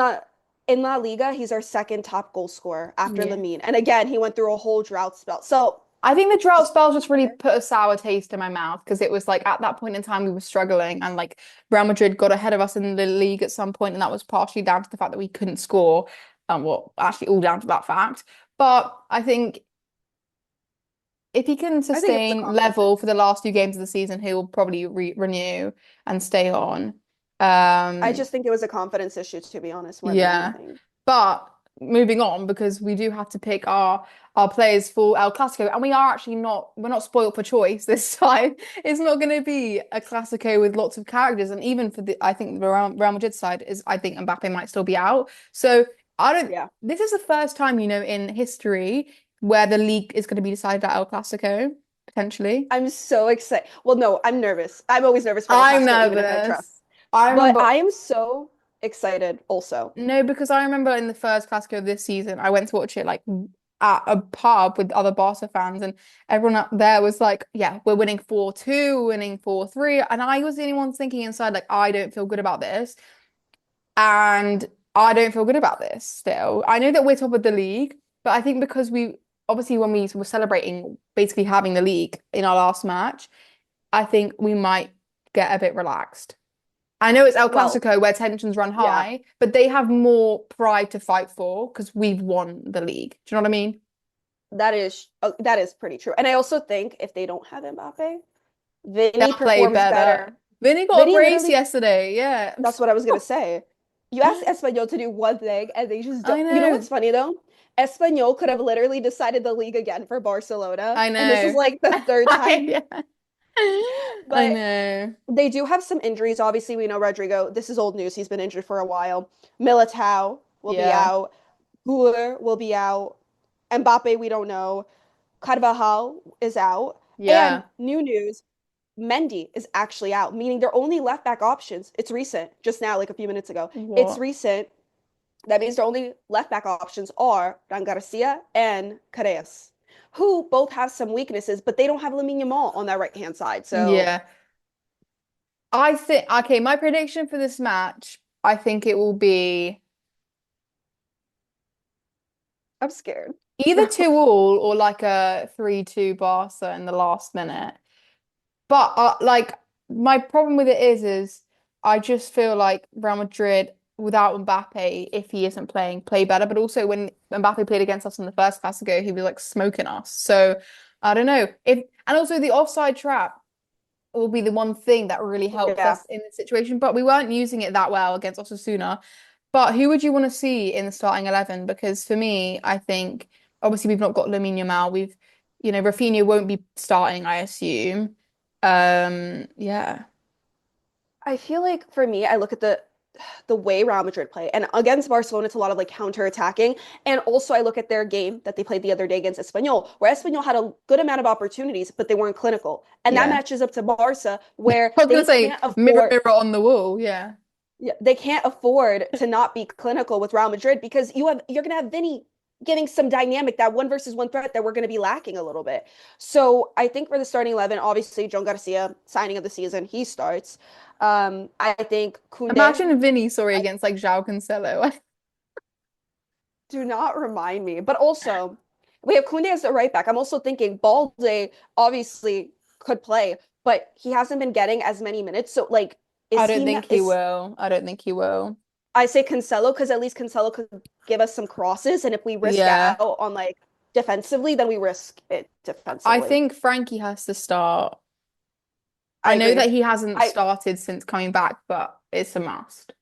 La Liga, he's our second top goal scorer after Yeah. Lamine. And again, he went through a whole drought spell. So I think the drought just spell just really put a sour taste in my mouth because it was like at that point in time we were struggling and like Real Madrid got ahead of us in the league at some point and that was partially down to the fact that we couldn't score. Well, actually all down to that fact. But I think if he can I think it was a sustain confidence. level for the last few games of the season, he will probably renew and stay on. I Um, just think it was a confidence issue, to be honest, more than yeah. anything. But moving on, because we do have to pick our players for El Clasico, and we are actually not we're not spoiled for choice this time. It's not going to be a Clasico with lots of characters, and even for I think the Real Madrid side is I think Mbappe might still be out. So I don't. Yeah. This is the first time in history where the league is going to be decided at El Clasico potentially. I'm so excited. Well, no, I'm nervous. I'm always nervous for El I'm Clasico, even if I trust. nervous. I But remember. I am so excited also. No, because I remember in the first Clásico of this season, I went to watch it like at a pub with other Barca fans, and everyone up there was like, "Yeah, we're winning 4-2, we're winning 4-3," and I was the only one thinking inside like, "I don't feel good about this," and I don't feel good about this still. I know that we're top of the league, but I think because we obviously when we were celebrating basically having the league in our last match, I think we might get a bit relaxed. I know it's El Well, Clasico where tensions run yeah, high, but they have more pride to fight for because we've won the league. Do you know what I mean? that is pretty true. And I also think if they don't have Mbappe, They'll Vinny play performs better. better. Vinny got a Vinny brace literally, yesterday. Yeah. that's what I was gonna say. You ask Espanyol to do one thing and they just don't. I You know what's know. funny though? Espanyol could have literally decided the league again for Barcelona, I and this is know. like the third time. Yeah. I But know. they do have some injuries. Obviously, we know Rodrigo. This is old news. He's been injured for a while. Militao will be Yeah. out. Guler will be out. Mbappe, we don't know. Carvajal is out. And Yeah. new news, Mendy is actually out, meaning their only left back options. It's recent, just now, like a few minutes ago. It's What? recent. That means their only left back options are Dan Garcia and Carreras, who both have some weaknesses, but they don't have Lamine Yamal on that right hand side. So Yeah. I think okay, my prediction for this match, I think it will be I'm scared. either 2-2 or like a 3-2 Barca in the last minute. But like my problem with it is I just feel like Real Madrid without Mbappe, if he isn't playing, play better. But also when Mbappe played against us in the first Clásico, he was like smoking us. So I don't know if and also the offside trap will be the one thing that really helps Yeah. us in this situation. But we weren't using it that well against Osasuna. But who would you want to see in the starting 11? Because for me, I think obviously we've not got Lamine Yamal. Rafinha won't be starting, I assume. Yeah. I feel like for me, I look at the way Real Madrid play, and against Barcelona, it's a lot of like counter-attacking. And also, I look at their game that they played the other day against Espanyol, where Espanyol had a good amount of opportunities, but they weren't clinical. And that Yeah. matches up to Barca, where I was gonna they say can't mirror afford. mirror on the wall. Yeah. Yeah, they can't afford to not be clinical with Real Madrid because you're gonna have Vinny getting some dynamic, that one versus one threat that we're going to be lacking a little bit. So I think for the starting 11, obviously, John Garcia, signing of the season, he starts. I think Koundé, Imagine Vinny, sorry, against like João Cancelo. do not remind me. But also, we have Koundé as the right back. I'm also thinking Balde obviously could play, but he hasn't been getting as many minutes. So, like, I is don't he think not, he is will. I don't think he will. I say Cancelo because at least Cancelo could give us some crosses, and if we risk Yeah. out on like defensively, then we risk it I defensively. think Frankie has to start. I I know agree. that he hasn't I started since coming back, but it's a must.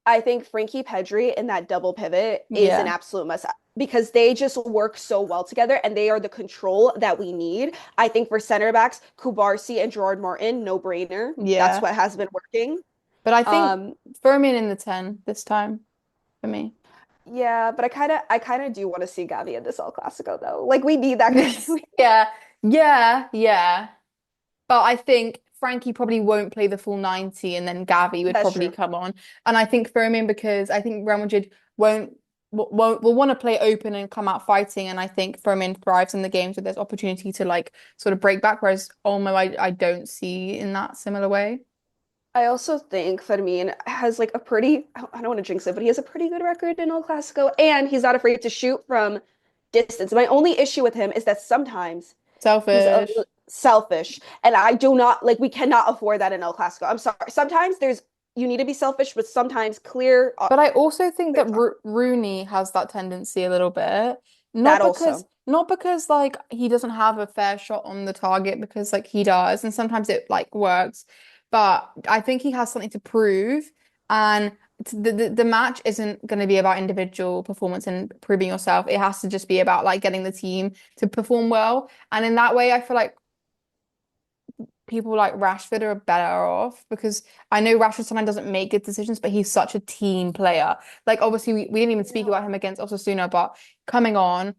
I think Frankie Pedri in that double pivot is an Yeah. absolute must because they just work so well together and they are the control that we need. I think for center backs, Kubarsi and Gerard Martin, no brainer. That's Yeah. what has been working. But I think Um, Fermin in the 10 this time for me. yeah, but I kind of do want to see Gavi in this El Clasico though. Like we need that kind of, Yeah. Yeah. Yeah. But I think Frankie probably won't play the full 90 and then Gavi would that's probably true. come on. And I think Fermin because I think Real Madrid won't will want to play open and come out fighting. And I think Fermin thrives in the games where there's opportunity to like sort of break back, whereas Olmo I don't see in that similar way. I also think Fermin has like a pretty, I don't want to jinx it, but he has a pretty good record in El Clasico and he's not afraid to shoot from distance. My only issue with him is that sometimes he's a Selfish. selfish, and I do not like. We cannot afford that in El Clasico. I'm sorry. Sometimes you need to be selfish, but sometimes But I also think clear that talk. Rooney has that tendency a little bit. That also. Not because like he doesn't have a fair shot on the target because like he does and sometimes it like works. But I think he has something to prove and the match isn't going to be about individual performance and proving yourself. It has to just be about like getting the team to perform well. And in that way, I feel like people like Rashford are better off because I know Rashford sometimes doesn't make good decisions, but he's such a team player. Like obviously we didn't even speak Yeah. about him against Osasuna, but coming on,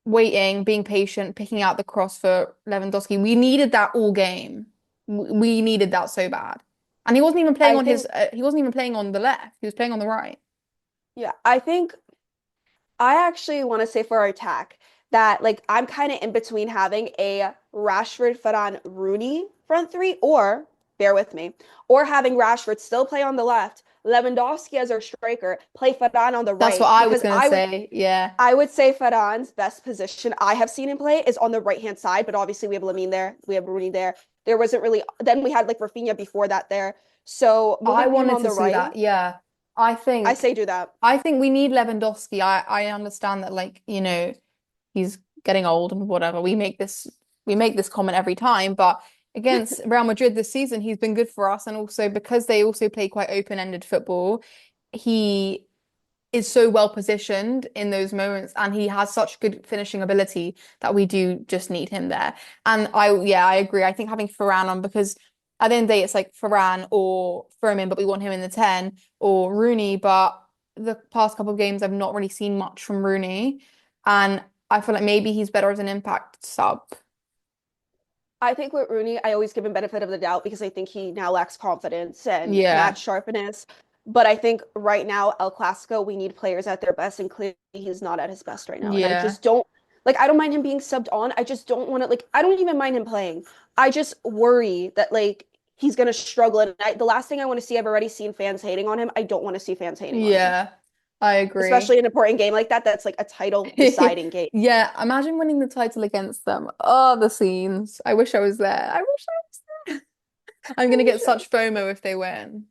waiting, being patient, picking out the cross for Lewandowski, we needed that all game. We needed that so bad. And he wasn't even playing I on his think, he wasn't even playing on the left. He was playing on the right. yeah, I think I actually want to say for our attack that like I'm kind of in between having a Rashford, Varane, Rooney front three, or bear with me, or having Rashford still play on the left, Lewandowski as our striker, play Varane on the That's what right, I was because gonna say. Yeah. I would say Farane's best position I have seen him play is on the right hand side, but obviously we have Lamine there, we have Rooney there. There wasn't really. Then we had like Rafinha before that there, so I moving him wanted on to the see right, that. Yeah. I I think say do that. I think we need Lewandowski. I understand that like, he's getting old and whatever. We make this comment every time, but against Real Madrid this season, he's been good for us and also because they also play quite open-ended football, he is so well positioned in those moments and he has such good finishing ability that we do just need him there. And I agree. I think having Varane on because at the end of the day it's like Varane or Firmin, but we want him in the 10 or Rooney, but the past couple of games I've not really seen much from Rooney and I feel like maybe he's better as an impact sub. I think with Rooney, I always give him benefit of the doubt because I think he now lacks confidence and Yeah. match sharpness. But I think right now, El Clasico, we need players at their best, and clearly he's not at his best right now. And I Yeah. just don't like. I don't mind him being subbed on. I just don't want to like. I don't even mind him playing. I just worry that like he's gonna struggle. And the last thing I want to see, I've already seen fans hating on him. I don't want to see fans hating on him, Yeah. I agree. especially an important game like that. That's like a title deciding game. Yeah, imagine winning the title against them. Oh, the scenes. I wish I was there. I wish I was there. I'm I gonna get wish such FOMO if they win.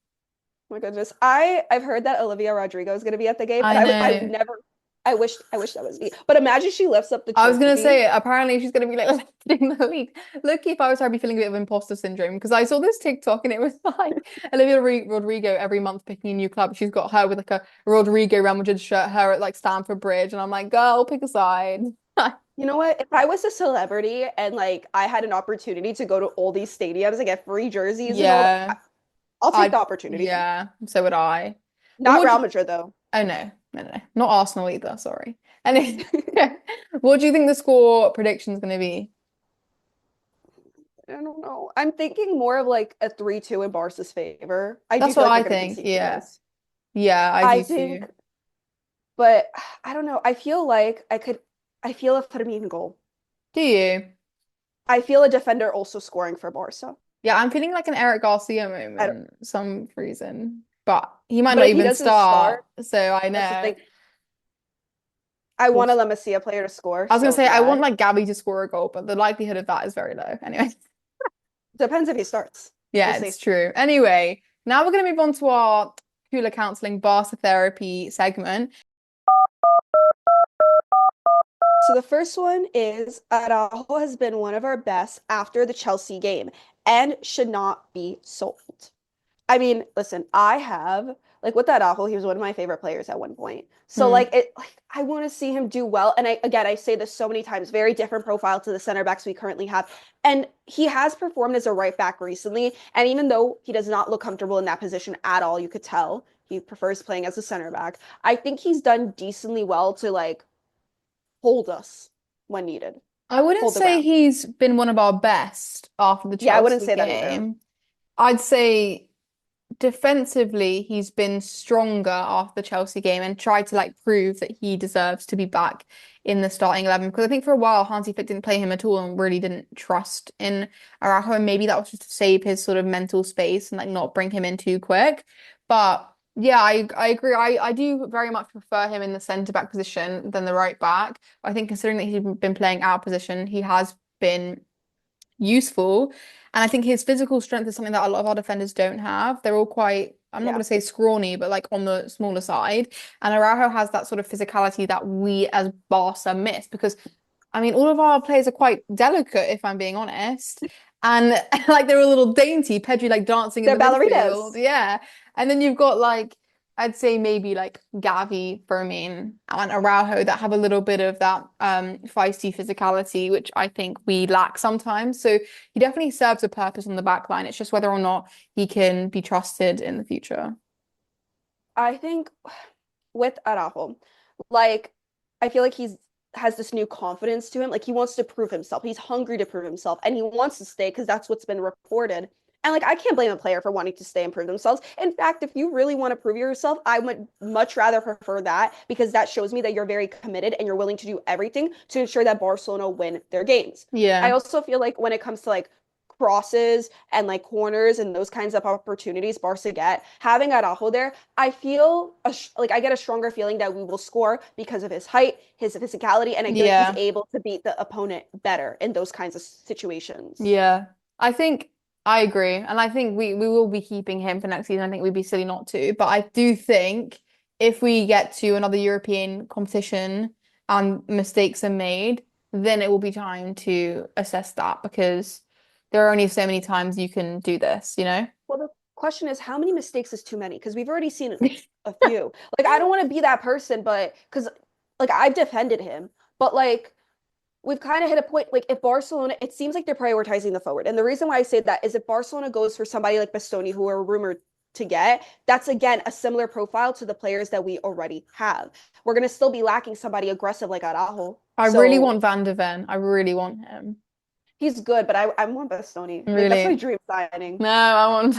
my goodness. I've heard that Olivia Rodrigo is going to be at the game, I and I know. never. I wish that was me. But imagine she lifts up the I was gonna trophy. say, apparently she's gonna be like lifting the league. Look, if I was her, I'd be feeling a bit of imposter syndrome because I saw this TikTok and it was like Olivia Rodrigo every month picking a new club. She's got her with like a Rodrigo Real Madrid shirt, her at like Stamford Bridge, and I'm like, girl, pick a side. You know what? If I was a celebrity and like I had an opportunity to go to all these stadiums and get free jerseys and all, Yeah, I'll take I the opportunity. yeah, so would I. But Not Real Madrid though. oh no, not Arsenal either. Sorry. And what do you think the score prediction is going to be? I don't know. I'm thinking more of like a 3-2 in Barca's favor. I do That's feel what like I we're going to think. concede Yeah, goals. yeah, I I do think, too. but I don't know. I feel like I feel a Firmino goal. Do you? I feel a defender also scoring for Barca. Yeah, I'm feeling like an Eric Garcia I don't, moment some reason, but he might but not if he even doesn't start, start, so I that's the know. thing. I We'll want a La Masia player to score, I was gonna so say I yeah. want like Gabby to score a goal, but the likelihood of that is very low. Anyway, Depends if he starts. We'll yeah, see. it's true. Anyway, now we're gonna move on to our cooler counseling Barca therapy segment. So the first one is Araujo has been one of our best after the Chelsea game and should not be sold. I mean, listen, I have like with Araujo, he was one of my favorite players at one point. So Hmm. I want to see him do well. And I say this so many times, very different profile to the center backs we currently have. And he has performed as a right back recently. And even though he does not look comfortable in that position at all, you could tell he prefers playing as a center back. I think he's done decently well to like hold us when needed, I wouldn't hold the say ground. he's been one of our best after the Yeah, I wouldn't Chelsea say that either. game. I'd say defensively, he's been stronger after the Chelsea game and tried to like prove that he deserves to be back in the starting 11. Because I think for a while, Hansi Flick didn't play him at all and really didn't trust in Araujo. And maybe that was just to save his sort of mental space and like not bring him in too quick. But yeah, I agree. I do very much prefer him in the centre back position than the right back. I think considering that he's been playing out of position, he has been useful. And I think his physical strength is something that a lot of our defenders don't have. They're all quite, I'm not Yeah. going to say scrawny, but like on the smaller side. And Araujo has that sort of physicality that we as Barca miss because, I mean, all of our players are quite delicate, if I'm being honest. And like they're a little dainty, Pedri like dancing in They're the midfield. ballerinas. Yeah. And then you've got like I'd say maybe like Gavi, Fermin, and Araujo that have a little bit of that feisty physicality, which I think we lack sometimes. So he definitely serves a purpose on the back line. It's just whether or not he can be trusted in the future. I think with Araujo, like I feel like he's has this new confidence to him. Like he wants to prove himself. He's hungry to prove himself and he wants to stay because that's what's been reported. And like I can't blame a player for wanting to stay and prove themselves. In fact, if you really want to prove yourself, I would much rather prefer that because that shows me that you're very committed and you're willing to do everything to ensure that Barcelona win their games. I Yeah. also feel like when it comes to like crosses and like corners and those kinds of opportunities Barca get, having Araujo there, I feel like I get a stronger feeling that we will score because of his height, his physicality, and I feel like he's Yeah. able to beat the opponent better in those kinds of situations. Yeah. I think I agree. And I think we will be keeping him for next season. I think we'd be silly not to. But I do think if we get to another European competition and mistakes are made, then it will be time to assess that because there are only so many times you can do this, you know? Well, the question is, how many mistakes is too many? Because we've already seen a few. Like, I don't want to be that person, but because like I've defended him, but like we've kind of hit a point like if Barcelona, it seems like they're prioritizing the forward. And the reason why I say that is if Barcelona goes for somebody like Bastoni, who are rumored to get, that's again a similar profile to the players that we already have. We're gonna still be lacking somebody aggressive like Araujo. I really So want Van de Ven. I really want him. he's good, but I want Bastoni. Like that's my Really. dream signing. No, I want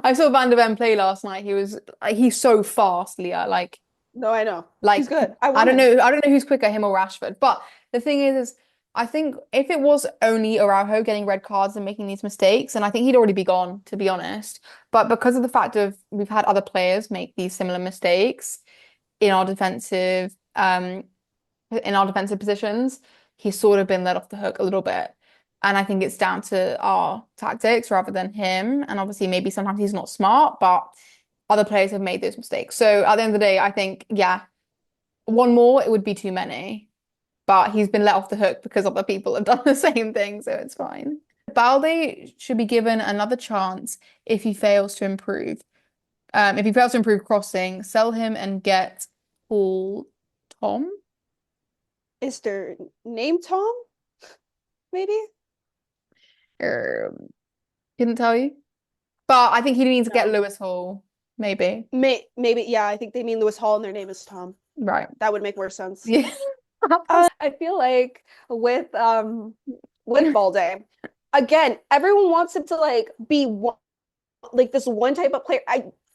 I saw Van de Ven play last night. He was like he's so fast, Leah. No, I know. He's Like good. I want him. I don't know who's quicker, him or Rashford. But the thing is I think if it was only Araujo getting red cards and making these mistakes, and I think he'd already be gone, to be honest. But because of the fact of we've had other players make these similar mistakes in our defensive positions, he's sort of been let off the hook a little bit. And I think it's down to our tactics rather than him. And obviously, maybe sometimes he's not smart, but other players have made those mistakes. So at the end of the day, I think, yeah, one more, it would be too many. But he's been let off the hook because other people have done the same thing, so it's fine. Balde should be given another chance if he fails to improve. If he fails to improve crossing, sell him and get Paul Tom. Is their name Tom? Maybe? Couldn't tell you. But I think he needs to get No. Lewis Hall, maybe. Maybe, yeah, I think they mean Lewis Hall and their name is Tom. Right. That would make more sense. Yeah. I feel like with Balde, again, everyone wants him to like be one, like this one type of player.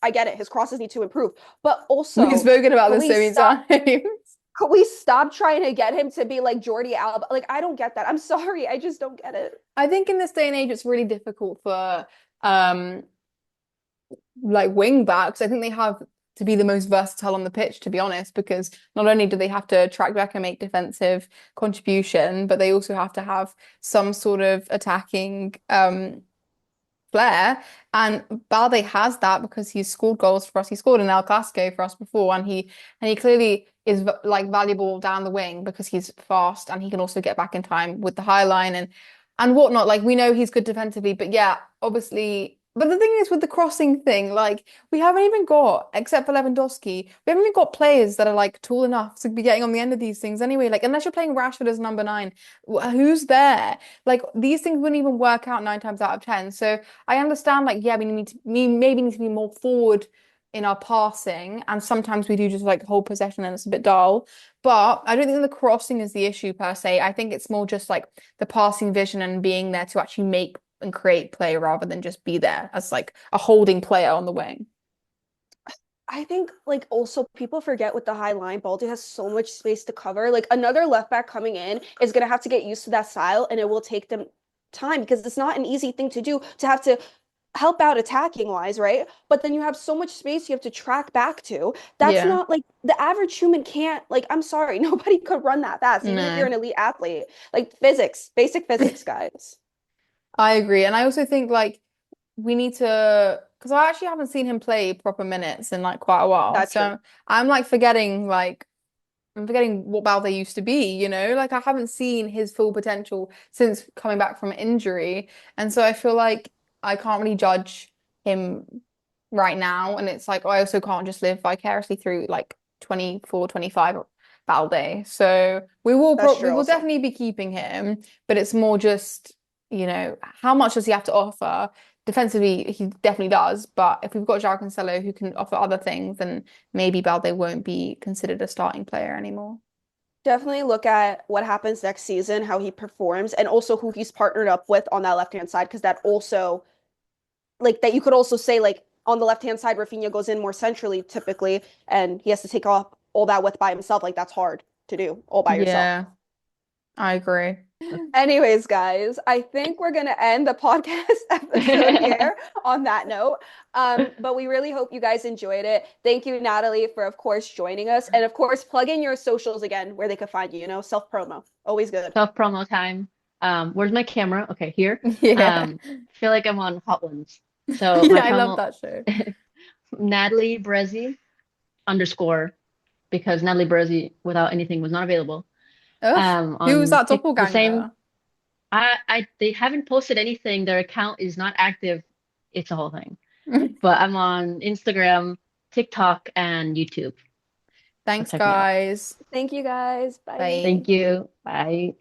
I get it. His crosses need to improve. But We've also, spoken about could this we so many stop times. could we stop trying to get him to be like Jordi Alba? Like, I don't get that. I'm sorry. I just don't get it. I think in this day and age, it's really difficult for um like wing backs. I think they have to be the most versatile on the pitch, to be honest, because not only do they have to track back and make defensive contribution, but they also have to have some sort of attacking flair. And Balde has that because he's scored goals for us. He scored in El Clasico for us before, and he clearly is like valuable down the wing because he's fast and he can also get back in time with the high line and whatnot. Like we know he's good defensively, but yeah, obviously. But the thing is with the crossing thing, like we haven't even got, except for Lewandowski, we haven't even got players that are like tall enough to be getting on the end of these things anyway. Like unless you're playing Rashford as number 9, who's there? Like these things wouldn't even work out 9 times out of 10. So I understand, like, yeah, we maybe need to be more forward in our passing, and sometimes we do just like hold possession and it's a bit dull. But I don't think the crossing is the issue per se. I think it's more just like the passing vision and being there to actually make and create play rather than just be there as like a holding player on the wing. I think like also people forget with the high line, Balde has so much space to cover. Like another left back coming in is gonna have to get used to that style, and it will take them time because it's not an easy thing to do to have to help out attacking wise, right? But then you have so much space you have to track back to. That's Yeah. not like the average human can't, like, I'm sorry, nobody could run that fast, even if you're No. an elite athlete. Like physics, basic physics, guys. I agree. And I also think like we need to, because I actually haven't seen him play proper minutes in like quite a while. That's true. So I'm like forgetting like I'm forgetting what Balde used to be, you know? Like I haven't seen his full potential since coming back from injury. And so I feel like I can't really judge him right now. And it's like I also can't just live vicariously through like 24, 25 Balde. So That's we true will also. definitely be keeping him, but it's more just, how much does he have to offer? Defensively, he definitely does, but if we've got João Cancelo who can offer other things, then maybe Balde won't be considered a starting player anymore. Definitely look at what happens next season, how he performs, and also who he's partnered up with on that left-hand side, because that also, like, that you could also say, like, on the left-hand side, Rafinha goes in more centrally typically, and he has to take off all that width by himself. Like, that's hard to do all by yourself. Yeah, I agree. Anyways, guys, I think we're gonna end the podcast episode here on that note. But we really hope you guys enjoyed it. Thank you, Natalie, for of course joining us, and of course plug in your socials again where they could find you. You know, self promo, always good. Self promo time. Where's my camera? Okay, here. Yeah. Feel like I'm on Hot Ones. So my Yeah, I love promo, that show. Natalie Brezzi _ because Natalie Brezzi without anything was not available. Ugh, who was On that the same. doppelganger? They haven't posted anything. Their account is not active. It's a whole thing. But I'm on Instagram, TikTok, and YouTube. So Thanks, check me out. guys. Thank you guys. Bye. Bye. Thank you. Bye.